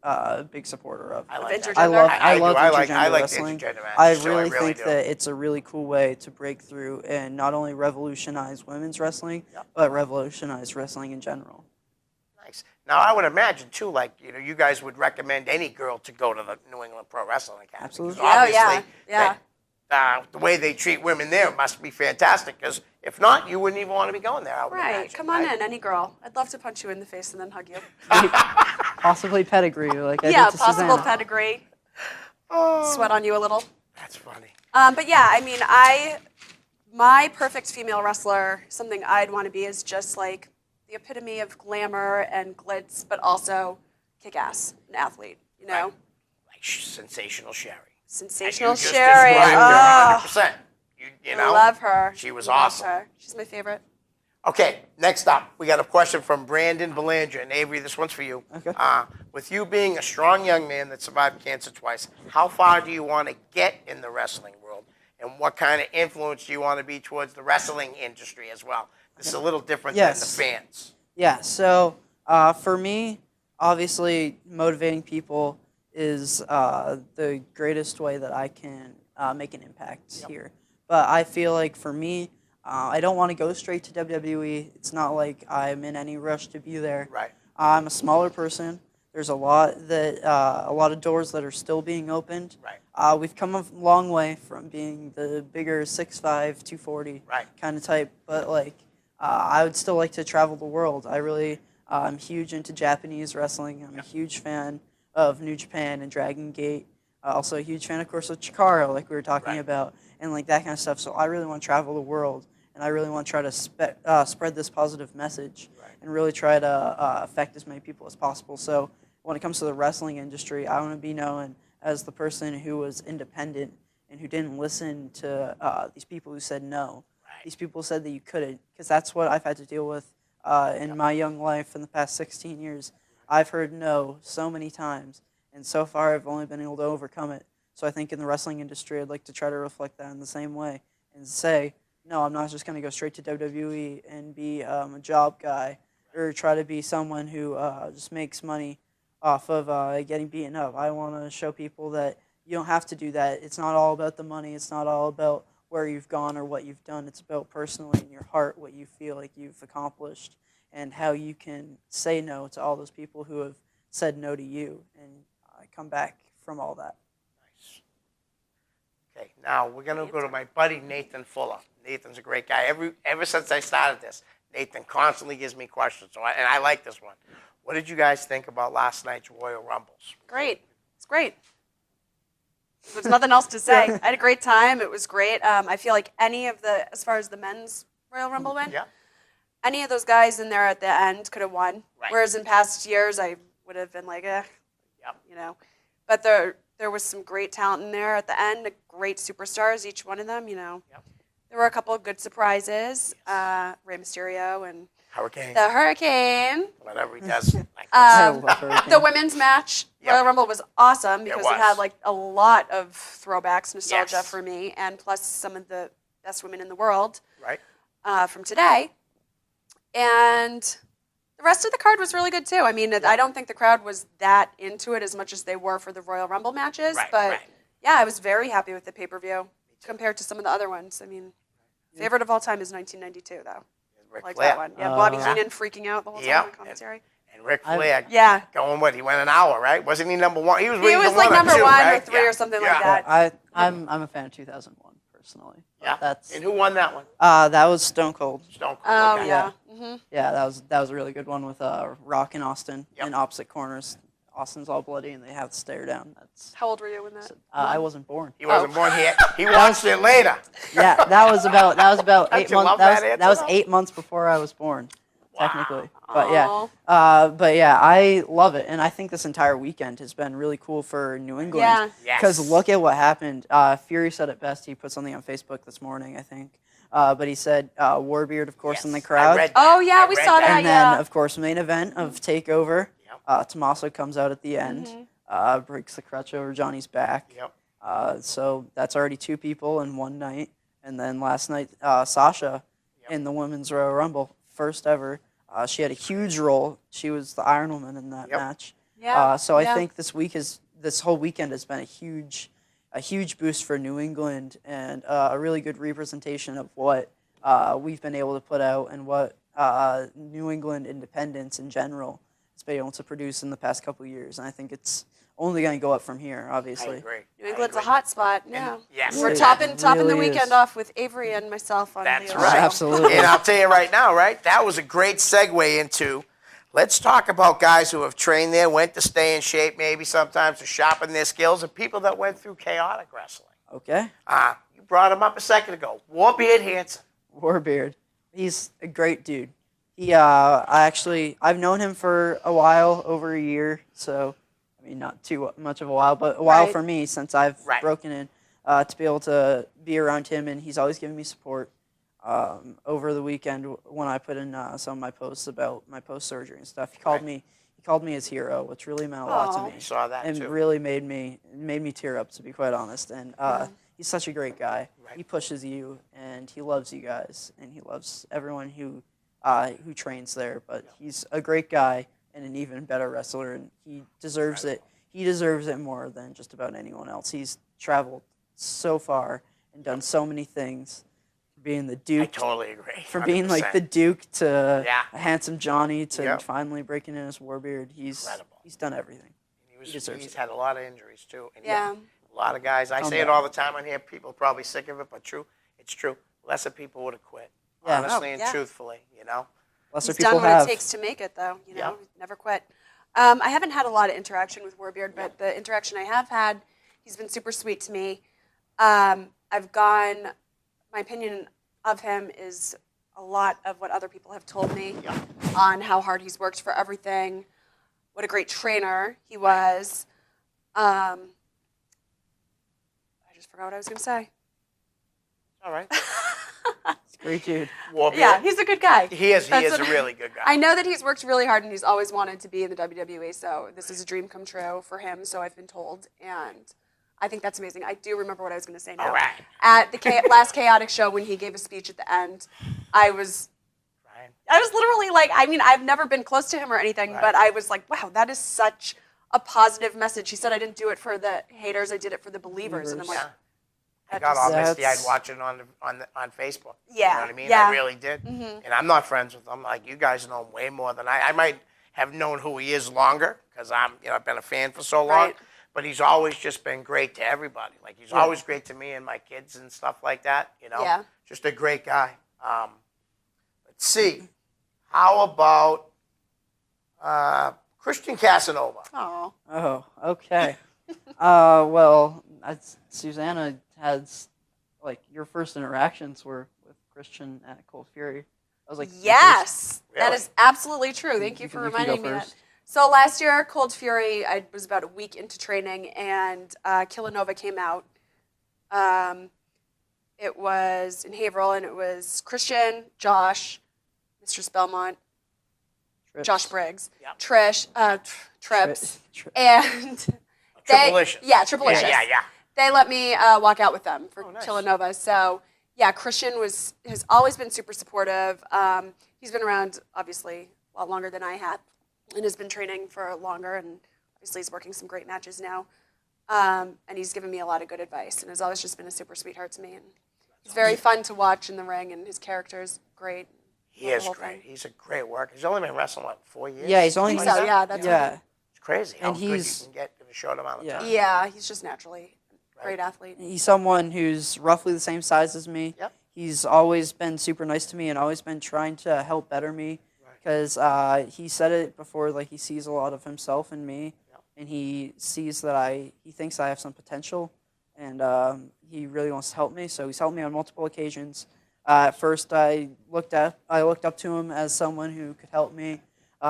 big supporter of. I like that. I love I do. I love I like intergender the wrestling. intergender matches, I too. really I really think do. that it's a really cool way to break through and not only revolutionize women's wrestling, Yep. but revolutionize wrestling in general. Nice. Now, I would imagine, too, like, you guys would recommend any girl to go to the New England Pro Wrestling Academy. Absolutely. Because obviously, Oh, yeah. the way they treat women there must be fantastic, because if not, you wouldn't even want to be going there, I would Right. imagine, Come on right? in, any girl. I'd love to punch you in the face and then hug you. Possibly pedigree, like I Yeah, did to possible Susannah. pedigree. Sweat on you a little. That's funny. But yeah, I mean, my perfect female wrestler, something I'd want to be is just like the epitome of glamour and glitz, but also kick-ass, an athlete, Like Sensational Sherry. Sensational And you just Sherry. described Oh, her 100%. You know? love her. She was Love awesome. her. She's my favorite. Okay, next up, we got a question from Brandon Bellinger. And Avery, this one's for you. Okay. With you being a strong young man that survived cancer twice, how far do you want to get in the wrestling world? And what kind of influence do you want to be towards the wrestling industry as well? This is a little different than the fans. Yeah, so for me, obviously, motivating people is the greatest way that I can make an impact here. But I feel like for me, I don't want to go straight to WWE. It's not like I'm in any rush to be there. Right. I'm a smaller person. There's a lot of doors that are still being opened. Right. We've come a long way from being the bigger 6'5", 240 kind of type. But like, I would still like to travel the world. I'm huge into Japanese wrestling. I'm a huge fan of New Japan and Dragon Gate. Also a huge fan, of course, of Chikara, like we were talking about, and like that kind of stuff. So I really want to travel the world, and I really want to try to spread this positive message and really try to affect as many people as possible. So when it comes to the wrestling industry, I want to be known as the person who was independent and who didn't listen to these people who said no. These people said that you couldn't, because that's what I've had to deal with in my young life in the past 16 years. I've heard no so many times, and so far I've only been able to overcome it. So I think in the wrestling industry, I'd like to try to reflect that in the same way and say, no, I'm not just going to go straight to WWE and be a job guy or try to be someone who just makes money off of getting beaten up. I want to show people that you don't have to do that. It's not all about the money. It's not all about where you've gone or what you've done. It's about personally in your heart what you feel like you've accomplished and how you can say no to all those people who have said no to you and come back from all that. Nice. Okay, now we're going to go to my buddy Nathan Fullup. Nathan's a great guy. Ever since I started this, Nathan constantly gives me questions, and I like this one. What did you guys think about last night's Royal Rumbles? Great. It's great. There's nothing else to say. I had a great time. It was great. I feel like as far as the men's Royal Rumble went, any of those guys in there at the end could have won. Right. Whereas in past years, I would have been like, you know. But there was some great talent in there at the end, great superstars, each one of them, you know. Yep. There were a couple of good surprises. Rey Mysterio and Hurricane. the Hurricane. Whatever he does. The women's match, Royal Rumble, was awesome because it had like a lot of throwbacks, nostalgia for me, and plus some of the best women in the world from today. And the rest of the card was really good too. I mean, I don't think the crowd was that into it as much as they were for the Royal Rumble matches. Yeah, I was very happy with the pay-per-view compared to some of the other ones. I mean, favorite of all time is 1992, though. Ric Like Flair. that one. Yeah, Bobby Heenan freaking out the whole time on commentary. And Ric Flair going what? He went an hour, right? Wasn't he number one? He was like number one or three or something like that. I'm a fan of 2001 personally. And who won that one? That was Stone Cold. Stone Cold. Oh, okay. yeah. Yeah, that was a really good one with Rock and Austin in opposite corners. Austin's all bloody and they have the stare down. How old were you when that? I wasn't born. He wasn't born yet. He watched it later. Yeah, that was about 8 months. That was though? 8 months before I was born, technically. But Aw. yeah, I love it, and I think this entire weekend has been really cool for New England. Yeah. Because look at what happened. Fury said it best. He put something on Facebook this morning, I think. But he said Warbeard, of course, in the crowd. I read that. Oh, yeah, we saw that, And then, of course, main event of TakeOver. Tommaso comes out at the end, breaks the crutch over Johnny's back. So that's already two people in one night. And then last night, Sasha in the Women's Royal Rumble, first ever. She had a huge role. She was the Iron Woman in that match. So I think this whole weekend has been a huge boost for New England and a really good representation of what we've been able to put out and what New England independence in general has been able to produce in the past couple of years. And I think it's only going to go up from here, obviously. I agree. New England's a hot spot. Yeah. We're It topping the really weekend is. off with Avery and myself on That's the right. Absolutely. And I'll tell you right now, that was a great segue into, let's talk about guys who have trained there, went to stay in shape maybe sometimes to sharpen their skills, and people that went through chaotic wrestling. Okay. You brought him up a second ago. Warbeard Hanson. Warbeard. He's a great dude. I've known him for a while, over a year, so, I mean, not too much of a while, but a while for me since I've broken in, to be able to be around him, and he's always given me support. over the weekend when I put in some of my posts about my post-surgery and stuff. He called me. He called me his hero, which really meant a lot to Aw. me. I saw that and too. really made me tear up, to be quite honest. And he's such a great guy. Right. He pushes you, and he loves you guys, and he loves everyone who trains there. But he's a great guy and an even better wrestler, and he deserves it. He deserves it more than just about anyone else. He's traveled so far and done so many things. Being the I Duke, totally agree. from being like 100%. the Duke to Yeah. a handsome Johnny to Yep. finally breaking in his Warbeard, he's Incredible. done everything. He's deserves it. had a lot of injuries too. And Yeah. a lot of guys. I Calm say it down. all the time on here. People are probably sick of it, but true. It's true. Lesser people would have quit. Yeah. Honestly Oh, and yeah. truthfully, you know. Lesser He's people done what have. it takes to make it, though. You know, Yeah. never quit. I haven't had a lot of interaction with Warbeard, but the interaction I have had, he's been super sweet to me. I've gone. My opinion of him is a lot of what other people have told me on how hard he's worked for everything. What a great trainer he was. I just forgot what I was going to say. All right. It's a great dude. Warbeard. Yeah, he's a good guy. He is That's a what- really good guy. I know that he's worked really hard and he's always wanted to be in the WWE, so this is a dream come true for him, so I've been told, and I think that's amazing. I do remember what I was going to say now. All right. At the last Chaotic show when he gave a speech at the end, I was literally like, I mean, I've never been close to him or anything, Right. but I was like, wow, that is such a positive message. He said, I didn't do it for the haters, I did it for the believers. And I'm like, Yeah. I that got all just- misty. I'd That's- watch it on Facebook. Yeah, You know what I mean? yeah. I really did. And I'm not friends with him. Like, you guys know him way more than I might have known who he is longer because I've been a fan for so long. Right. But he's always just been great to everybody. Like, he's always great to me and my kids and stuff like that. You know? Yeah. Just a great guy. Let's see. How about Christian Casanova? oh, Oh, okay. Well, Susannah has, like, your first interactions were with Christian at Cold Fury. I was like, yes, that Really? is absolutely true. Thank you You for can- you can reminding go me that. first. So last year, Cold Fury, I was about a week into training, and Casanova came out. It was in Haverhill, and it was Christian, Josh, Mistress Belmont, Trips. Josh Briggs, Yep. Trish, Trips, Tri- and Triplicious. Yeah, Triplicious. Yeah. They let me walk out with them for nice. Casanova. So yeah, Christian has always been super supportive. He's been around obviously a lot longer than I have, and has been training for longer. And obviously he's working some great matches now. And he's given me a lot of good advice, and has always just been a super sweetheart to me. And he's very fun to watch in the ring, and his character is great. He The is whole great. thing. He's a great worker. He's only been wrestling, what, 4 years? Yeah, he's only. I think so, yeah, that's yeah. It's crazy how And good you he's- can get in a short amount of Yeah. time. Yeah, he's just naturally a great athlete. He's someone who's roughly the same size as me. Yep. He's always been super nice to me and always been trying to help better me. Because he said it before, like, he sees a lot of himself in me, and he sees that he thinks I have some potential, and he really wants to help me. So he's helped me on multiple occasions. At first, I looked up to him as someone who could help me,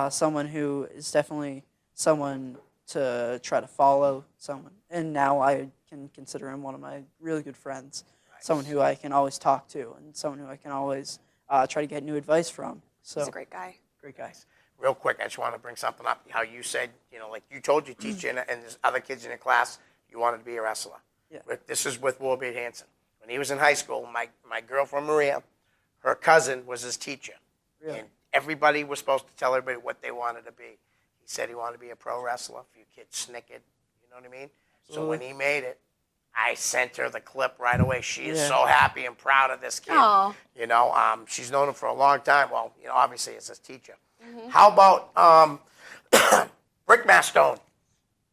someone who is definitely someone to try to follow, and now I can consider him one of my really good friends, someone who I can always talk to, and someone who I can always try to get new advice from. So He's a great guy. great guy. Real quick, I just want to bring something up. How you said, like you told your teacher and there's other kids in your class, you wanted to be a wrestler. Yeah. This is with Warbeard Hansen. When he was in high school, my girlfriend Maria, her cousin was his teacher. Really? And everybody was supposed to tell everybody what they wanted to be. He said he wanted to be a pro wrestler. A few kids snickered, you know what I mean? So when he made it, I sent her the clip right away. She is Yeah. so happy and proud of this kid. Aw. She's known him for a long time. Well, obviously as his teacher. How about Brick Bastogne?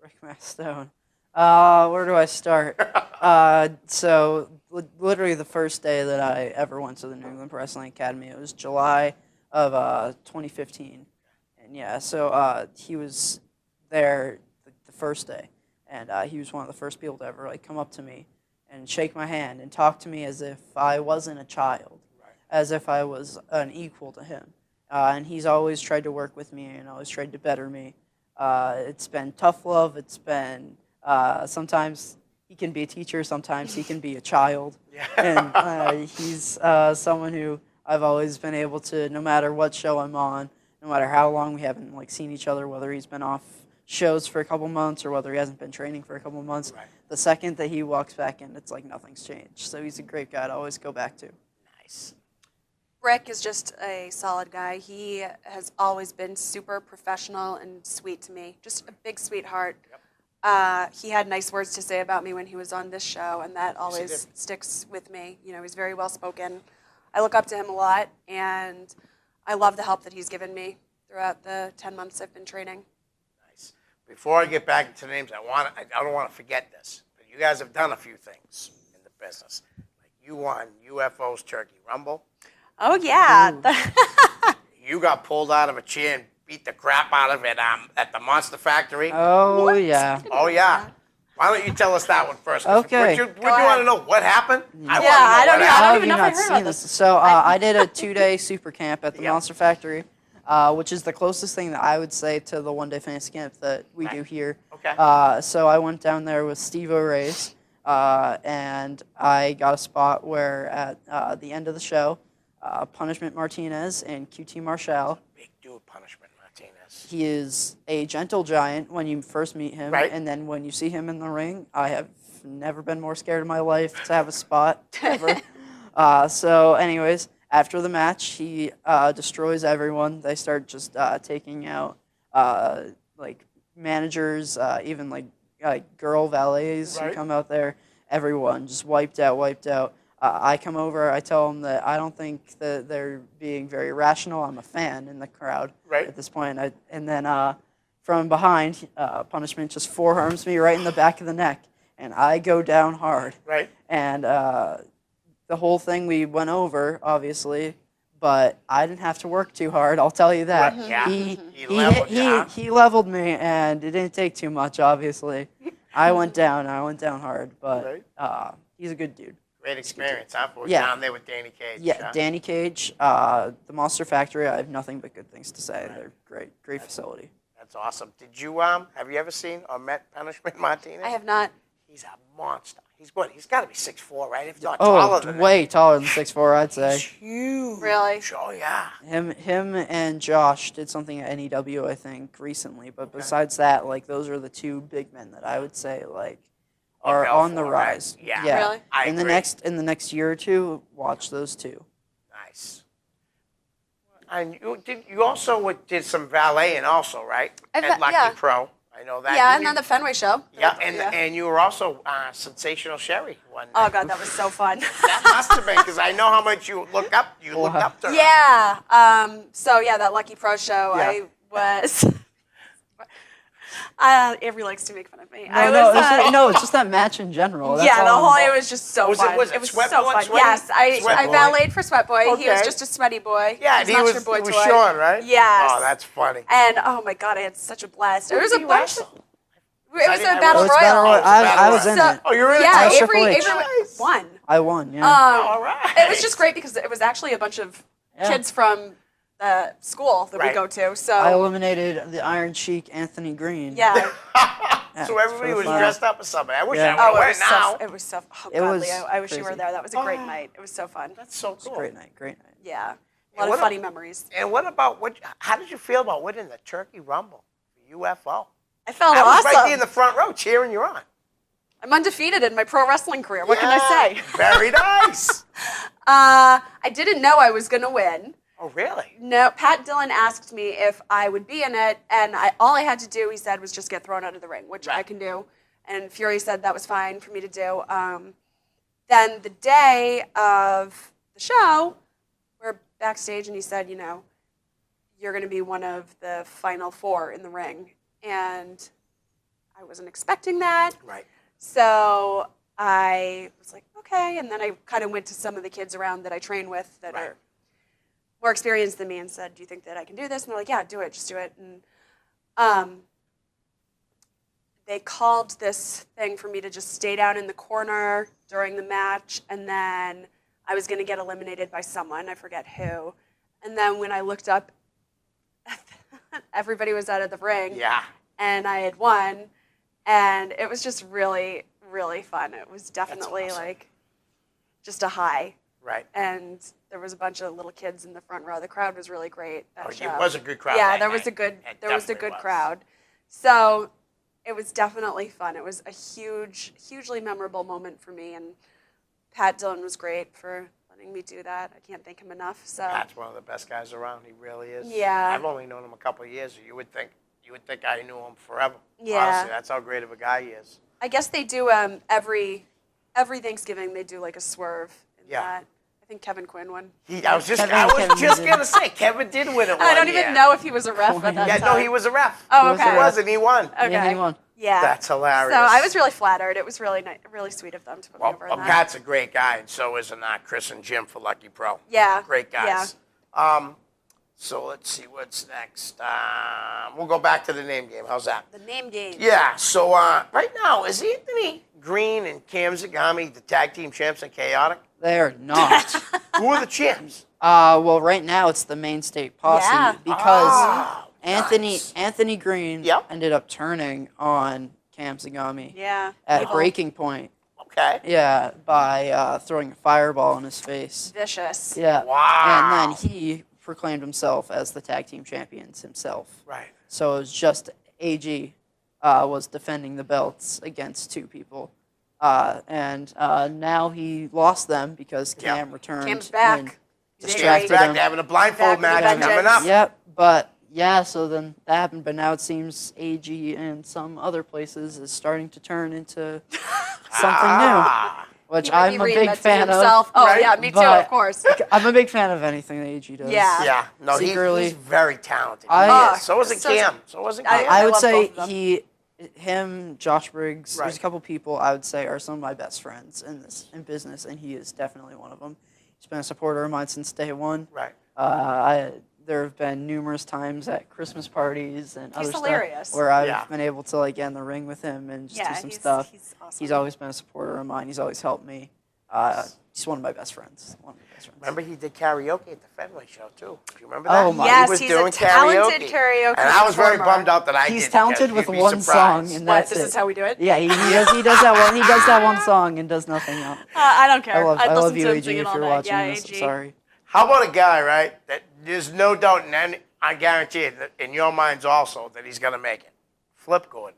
Rick Bastogne. Where do I start? So literally the first day that I ever went to the New England Pro Wrestling Academy, it was July of 2015, and yeah, so he was there the first day, and he was one of the first people to ever come up to me and shake my hand and talk to me as if I wasn't a child, as if I was an equal to him. And he's always tried to work with me and always tried to better me. It's been tough love. It's been sometimes he can be a teacher. Sometimes he can be a child. And he's someone who I've always been able to, no matter what show I'm on, no matter how long we haven't like seen each other, whether he's been off shows for a couple months or whether he hasn't been training for a couple months, the second that he walks back in, it's like nothing's changed. So he's a great guy to always go back to. Nice. Rick is just a solid guy. He has always been super professional and sweet to me. Just a big sweetheart. He had nice words to say about me when he was on this show, and that always sticks with me. You know, he's very well spoken. I look up to him a lot, and I love the help that he's given me throughout the 10 months I've been training. Nice. Before I get back into the names, I don't want to forget this, but you guys have done a few things in the business. Like you won UFO's Turkey Rumble. Oh, yeah. You got pulled out of a chair and beat the crap out of it at the Monster Factory. Oh, yeah. Oh, yeah. Why don't you tell us that one first? Okay. Would you want to know what happened? I don't know. I How don't have even you know if I not heard seen about this? this. So I did a 2-day super camp at the Yeah. Monster Factory, which is the closest thing that I would say to the one-day fantasy camp that we do here. Okay. So I went down there with Steve O'Rays, and I got a spot where at the end of the show, Punishment Martinez and QT Marshall. Big dude, Punishment Martinez. He is a gentle giant when you first meet him, Right. and then when you see him in the ring, I have never been more scared in my life to have a spot ever. So anyways, after the match, he destroys everyone. They start just taking out like managers, even like girl valets who come out there. Everyone just wiped out. I come over, I tell them that I don't think that they're being very rational. I'm a fan in the crowd at this point. And then from behind, Punishment just forearms me right in the back of the neck, and I go down hard. Right. And the whole thing we went over, obviously, but I didn't have to work too hard, I'll tell you that. Right, yeah. He leveled me, and it didn't take too much, obviously. I went down hard, but he's a good dude. Great experience, huh? For Yeah. down there with Danny Cage. Yeah, huh? Danny Cage, the Monster Factory, I have nothing but good things to say. They're great facility. That's awesome. Did you have you ever seen or met Punishment Martinez? I have not. He's a monster. He's good. He's got to be 6'4", right? If not taller than way taller than 6'4", I'd say. He's huge. Really? Oh, yeah. Him and Josh did something at NEW, I think, recently. But besides that, like, those are the two big men that I would say, like, are fell on the for, right? rise. Yeah. Really? I in agree. the next year or two, watch those two. Nice. And you also did some valeting also, right? At Lucky yeah. Pro. I know that. Yeah, You- and on the Fenway show. Yeah, and you were also Sensational Sherry one Oh, night. God, that was so fun. That must have been, because I know how much you looked up to her. Yeah. So yeah, that Lucky Pro show. Yeah. I was. Avery likes to make fun of me. It's just that match in general. That's Yeah, the all whole I'm- it was just so Was it- fun. was it was Sweat so Boy- fun. Sweaty- Yes, I Sweat Boy? valeted for Sweat Boy. He was Okay. just a sweaty boy. Yeah, and not your boy he was toy. Sean, right? Yes. Oh, that's funny. And oh my God, I had such a blast. It was a Who bunch. did you It was I a didn't- battle Oh, it's Battle royal. Royal. I was in So- it. Oh, you're in it? Yeah, I was Avery Triple H. won. I won, yeah. All right. It was just great because it was actually a bunch of kids from the school that we Right. go to. So I eliminated the Iron Sheik, Anthony Green. yeah. So everybody was fun. dressed up as somebody. I wish Yeah. I Oh, would it have was went now. it was so. Oh It God, was Leo, I wish you were crazy. there. That was a great night. It was so fun. That's so cool. Great night. Yeah, a And lot what of funny memories. And what about how did you feel about winning the Turkey Rumble, the UFO? I felt I was awesome. right there in the front row cheering you on. I'm undefeated in my pro wrestling career. What can I say? Very nice. I didn't know I was gonna win. Oh, really? No, Pat Dillon asked me if I would be in it, and all I had to do, he said, was just get thrown out of the ring, which I can do. And Fury said that was fine for me to do. Then the day of the show, we're backstage, and he said, you're going to be one of the final 4 in the ring. And I wasn't expecting that. Right. So I was like, okay. And then I kind of went to some of the kids around that I train with that are more experienced than me and said, do you think that I can do this? And they're like, yeah, do it, just do it. And they called this thing for me to just stay down in the corner during the match, and then I was going to get eliminated by someone, I forget who. And then when I looked up, everybody was out of the ring, Yeah. and I had won, and it was just really, really fun. It was definitely awesome. like just a high. Right. And there was a bunch of little kids in the front row. The crowd was really great. That It show. was a good crowd. Yeah, that there was night. a good It there was a definitely good crowd. So it was definitely fun. It was a hugely memorable moment for me, and Pat Dillon was great for letting me do that. I can't thank him enough. So Pat's one of the best guys around. He really is. Yeah. I've only known him a couple of years. You would think I knew him forever. Yeah. Honestly, that's how great of a guy he is. I guess they do every Thanksgiving they do like a swerve. In Yeah. that. I think Kevin Quinn won. I was just Kevin gonna say Kevin did win it. I don't even know if he was a ref at that Yeah, time. no, he was a ref. Oh, was okay. a He ref. was, and he won. Okay. Yeah, he won. Yeah. That's hilarious. So I was really flattered. It was really really sweet of them to put me over in that. Pat's a great guy, and so is Chris and Jim for Lucky Pro. Yeah. Great guys. So let's see what's next. We'll go back to the name game. How's that? The name game. Yeah. So right now, is Anthony Green and Cam Zagami the tag team champs in Chaotic? They're not. Who are the champs? Well, right now it's the Main State Posse Yeah. because nice. Anthony Green Yep. ended up turning on Cam Zagami Yeah. at Evil. breaking point. Okay. Yeah, by throwing a fireball in his face. Vicious. Yeah. Wow. And then he proclaimed himself as the tag team champions himself. Right. So it was just AG was defending the belts against two people. And now he lost them because Cam returned. Cam's back. and He's distracted Back him. to having a blindfold Back match with coming vengeance. up. Yep, but yeah, so then that happened. But now it seems AG and some other places is starting to turn into something Ah. new, which He might be I'm a big reinventing fan himself. of. Oh Right? yeah, me too, But- of course. I'm a big fan of anything that AG does. Yeah. Yeah. No, Secretly- he's very talented. I- He is. So wasn't so- Cam. So wasn't I- Cam. I would love say both of them. him, Josh Briggs. There's a Right. couple people I would say are some of my best friends in business, and he is definitely one of them. He's been a supporter of mine since day one. Right. There have been numerous times at Christmas parties and other hilarious. stuff where I've Yeah. been able to get in the ring with him and just Yeah, do some he's- stuff. he's awesome. He's always been a supporter of mine. He's always helped me. He's one of my best friends. One of my best friends. Remember he did karaoke at the Fenway show too. Do you remember that? Oh, my- Yes, he was he's doing a talented karaoke And I was very performer. bummed out that I He's didn't, talented 'cause with you'd be one surprised. song, and What, that's this it. is how we do it? Yeah, he does that one. He does that one song and does nothing else. I don't care. I love I'd listen you, to him AG, sing it if all you're night. watching Yeah, this. AG. Sorry. How about a guy, right, that there's no doubt I guarantee it, that in your minds also, that he's going to make it? Flip Gordon.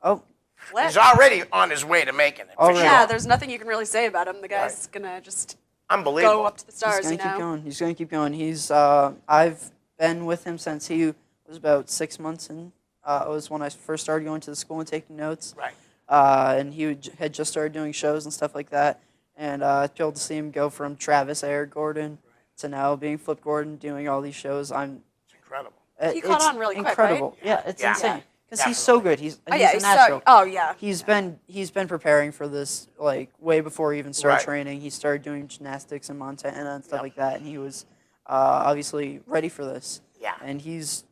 Oh, Flip. He's already on his way to making it. For Already. sure. Yeah, there's nothing you can really say about him. The guy's gonna just Unbelievable. go up to the stars, he's gonna you know. keep going. He's gonna keep going. He's I've been with him since he was about 6 months in. It was when I first started going to the school and taking notes. Right. And he had just started doing shows and stuff like that. And to be able to see him go from Travis Air Gordon to now being Flip Gordon, doing all these shows, It's incredible. He caught it's on really quick, incredible. right? Yeah, it's Yeah. insane because he's so good. He's Oh yeah, a natural. oh yeah. He's been preparing for this like way before he even started Right. training. He started doing gymnastics in Montana and stuff Yep. like that, and he was obviously ready for this. Yeah. And he's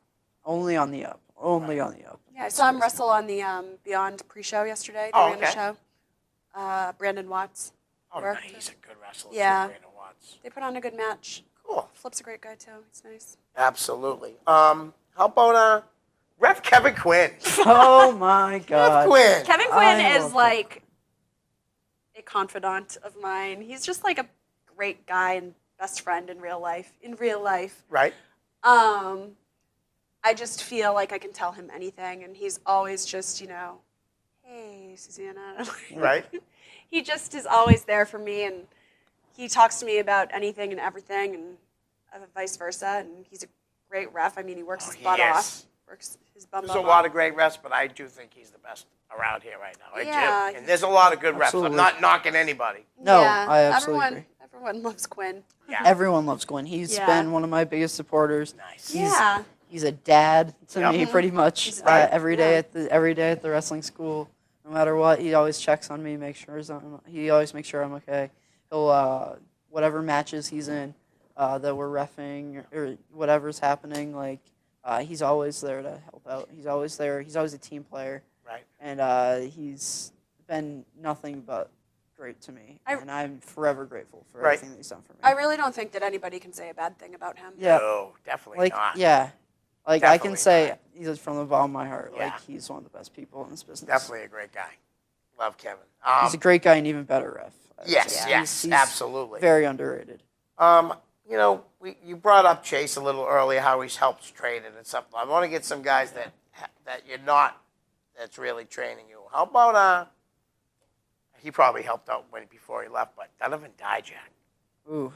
only on the up, only on the up. Yeah, I saw him wrestle on the Beyond pre-show yesterday. They Oh, ran the okay. show. Brandon Watts. Oh, worked. no, he's a good wrestler. Yeah. Brandon Watts. They put on a good match. Cool. Flip's a great guy too. He's nice. Absolutely. How about Ref Kevin Quinn? Oh my God. Quinn. Kevin Quinn I is love like a confidant of mine. He's just like a great guy and best friend in real life. Right. I just feel like I can tell him anything, and he's always just, hey, Susannah. Right. He just is always there for me, and he talks to me about anything and everything, and vice versa. And he's a great ref. I mean, he works his he butt is. off, works his bum There's a off. lot of great refs, but I do think he's the best around here right now. I Yeah. do. And there's a lot of good refs. Absolutely. I'm not knocking anybody. No, Yeah, I absolutely agree. Everyone loves Quinn. Yeah. Everyone loves Quinn. He's Yeah. been one of my biggest supporters. Nice. Yeah. He's a dad to Yep. me, pretty much. He's a dad, Every day yeah. every day at the wrestling school, no matter what, he always checks on me, he always makes sure I'm okay. He'll whatever matches he's in, that we're reffing or whatever's happening, like he's always there to help out. He's always there. He's always a team player, Right. and he's been nothing but great to me, and I'm forever grateful for Right. everything that he's done for me. I really don't think that anybody can say a bad thing about him. Yeah. No, definitely Like, not. yeah. Like, I Definitely can say not. he's from the bottom of my heart. Yeah. Like, he's one of the best people in this business. Definitely a great guy. Love Kevin. He's a great guy and even better ref. Yes, He's absolutely. very underrated. You know, you brought up Chase a little earlier, how he helps training and stuff. I want to get some guys that you're not, that's really training you. How about, he probably helped out before he left, but Donovan Dijak. Ooh.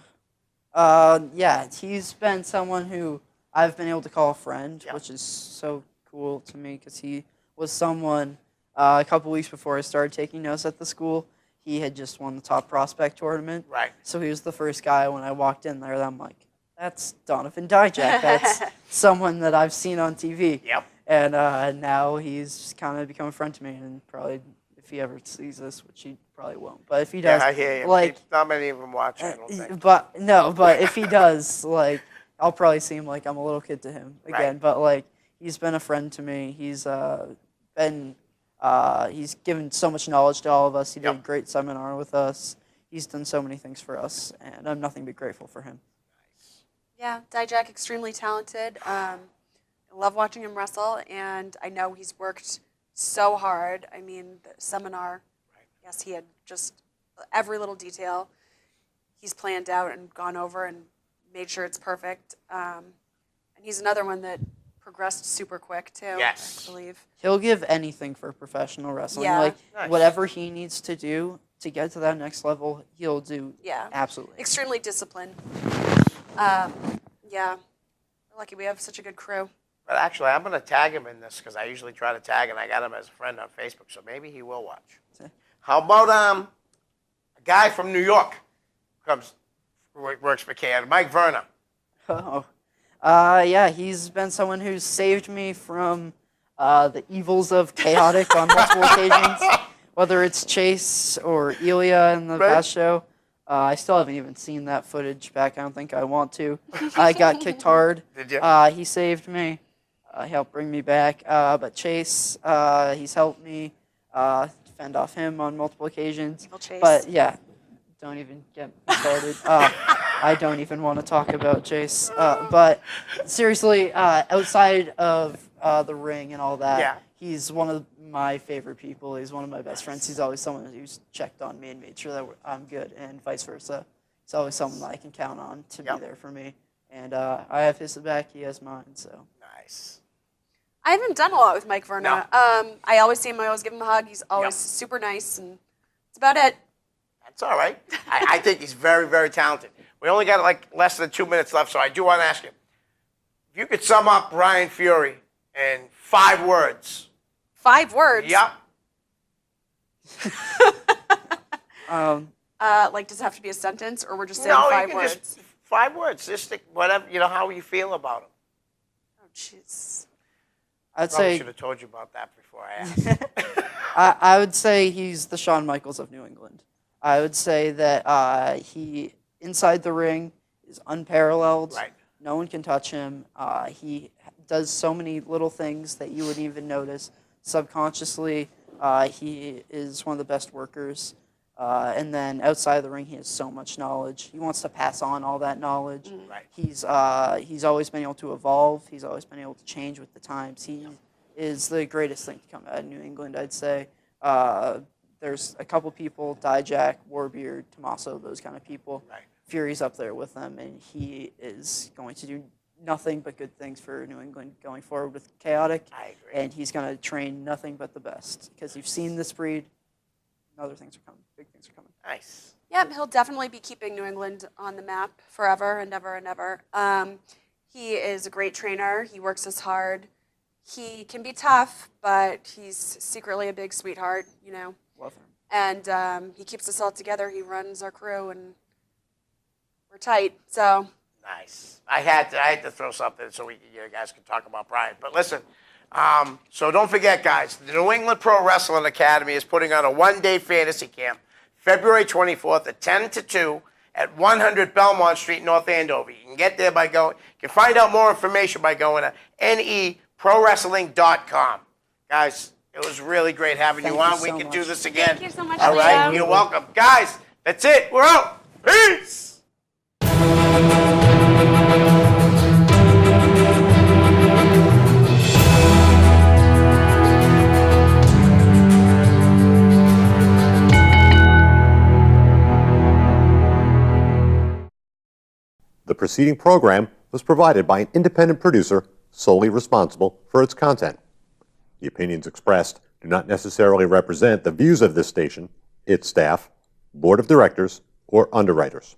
Yeah, he's been someone who I've been able to call a friend, which is so cool to me because he was someone a couple weeks before I started taking notes at the school. He had just won the top prospect tournament. Right. So he was the first guy when I walked in there that I'm like, that's Donovan Dijak. That's someone that I've seen on TV. Yep. And now he's kind of become a friend to me, and probably if he ever sees this, which he probably won't, but if he does, Yeah, I hear you. like, Not many of them watch, I don't think. but if he does, I'll probably seem like I'm a little kid to him again. Right. But he's been a friend to me. He's he's given so much knowledge to all of us. He did a great seminar with us. He's done so many things for us, and I'm nothing but grateful for him. Yeah, Dijak, extremely talented. I love watching him wrestle, and I know he's worked so hard. I mean, the seminar, yes, he had just every little detail he's planned out and gone over and made sure it's perfect. And he's another one that progressed super quick, too, Yes. I believe. He'll give anything for professional wrestling. Yeah. Nice. Whatever he needs to do to get to that next level, he'll do. Yeah. Absolutely. Extremely disciplined. Yeah. We're lucky we have such a good crew. But actually, I'm going to tag him in this because I usually try to tag, and I got him as a friend on Facebook, so maybe he will watch. How about a guy from New York works for KN, Mike Verna. Oh. Yeah, he's been someone who's saved me from the evils of chaotic on multiple occasions, whether it's Chase or Ilya in the past show. I still haven't even seen that footage back. I don't think I want to. I got kicked hard. Did you? He saved me. He helped bring me back. But Chase, he's helped me fend off him on multiple occasions. Evil Chase. But yeah, don't even get me started. I don't even want to talk about Chase. But seriously, outside of the ring and all that, he's one of my favorite people. He's one of my best friends. He's always someone who's checked on me and made sure that I'm good, and vice versa. He's always someone that I can count on to be there for me. And I have his back, he has mine. So Nice. I haven't done a lot with Mike Verna. No. I always see him. I always give him a hug. He's always super nice, and that's about it. That's all right. I think he's very, very talented. We only got less than 2 minutes left, so I do want to ask you. If you could sum up Brian Fury in 5 words. 5 words? Yep. Does it have to be a sentence, or we're just saying 5 words? Just 5 words. Just whatever, how you feel about him. Oh, jeez. I'd Probably say should have told you about that before I asked. I would say he's the Shawn Michaels of New England. I would say that he, inside the ring, is unparalleled. Right. No one can touch him. He does so many little things that you wouldn't even notice. Subconsciously, he is one of the best workers. And then outside of the ring, he has so much knowledge. He wants to pass on all that knowledge. Right. He's always been able to evolve. He's always been able to change with the times. He is the greatest thing to come out of New England, I'd say. There's a couple people, Dijak, Warbeard, Tommaso, those kind of people. Right. Fury's up there with them, and he is going to do nothing but good things for New England going forward with Chaotic. I agree. And he's going to train nothing but the best, because you've seen this breed. Other things are coming. Big things are coming. Nice. Yeah, he'll definitely be keeping New England on the map forever and ever and ever. He is a great trainer. He works as hard. He can be tough, but he's secretly a big sweetheart, Love him. And he keeps us all together. He runs our crew, and we're tight. So Nice. I had to throw something so you guys can talk about Brian. But listen, so don't forget, guys, the New England Pro Wrestling Academy is putting on a one-day fantasy camp, February 24th at 10 to 2 at 100 Belmont Street, North Andover. You can get there by going. You can find out more information by going to neprowrestling.com. Guys, it was really great having you on. We can do this again. Thank you so much, All right, Leo. you're welcome. Guys, that's it. We're out. Peace. The preceding program was provided by an independent producer solely responsible for its content. The opinions expressed do not necessarily represent the views of this station, its staff, board of directors, or underwriters.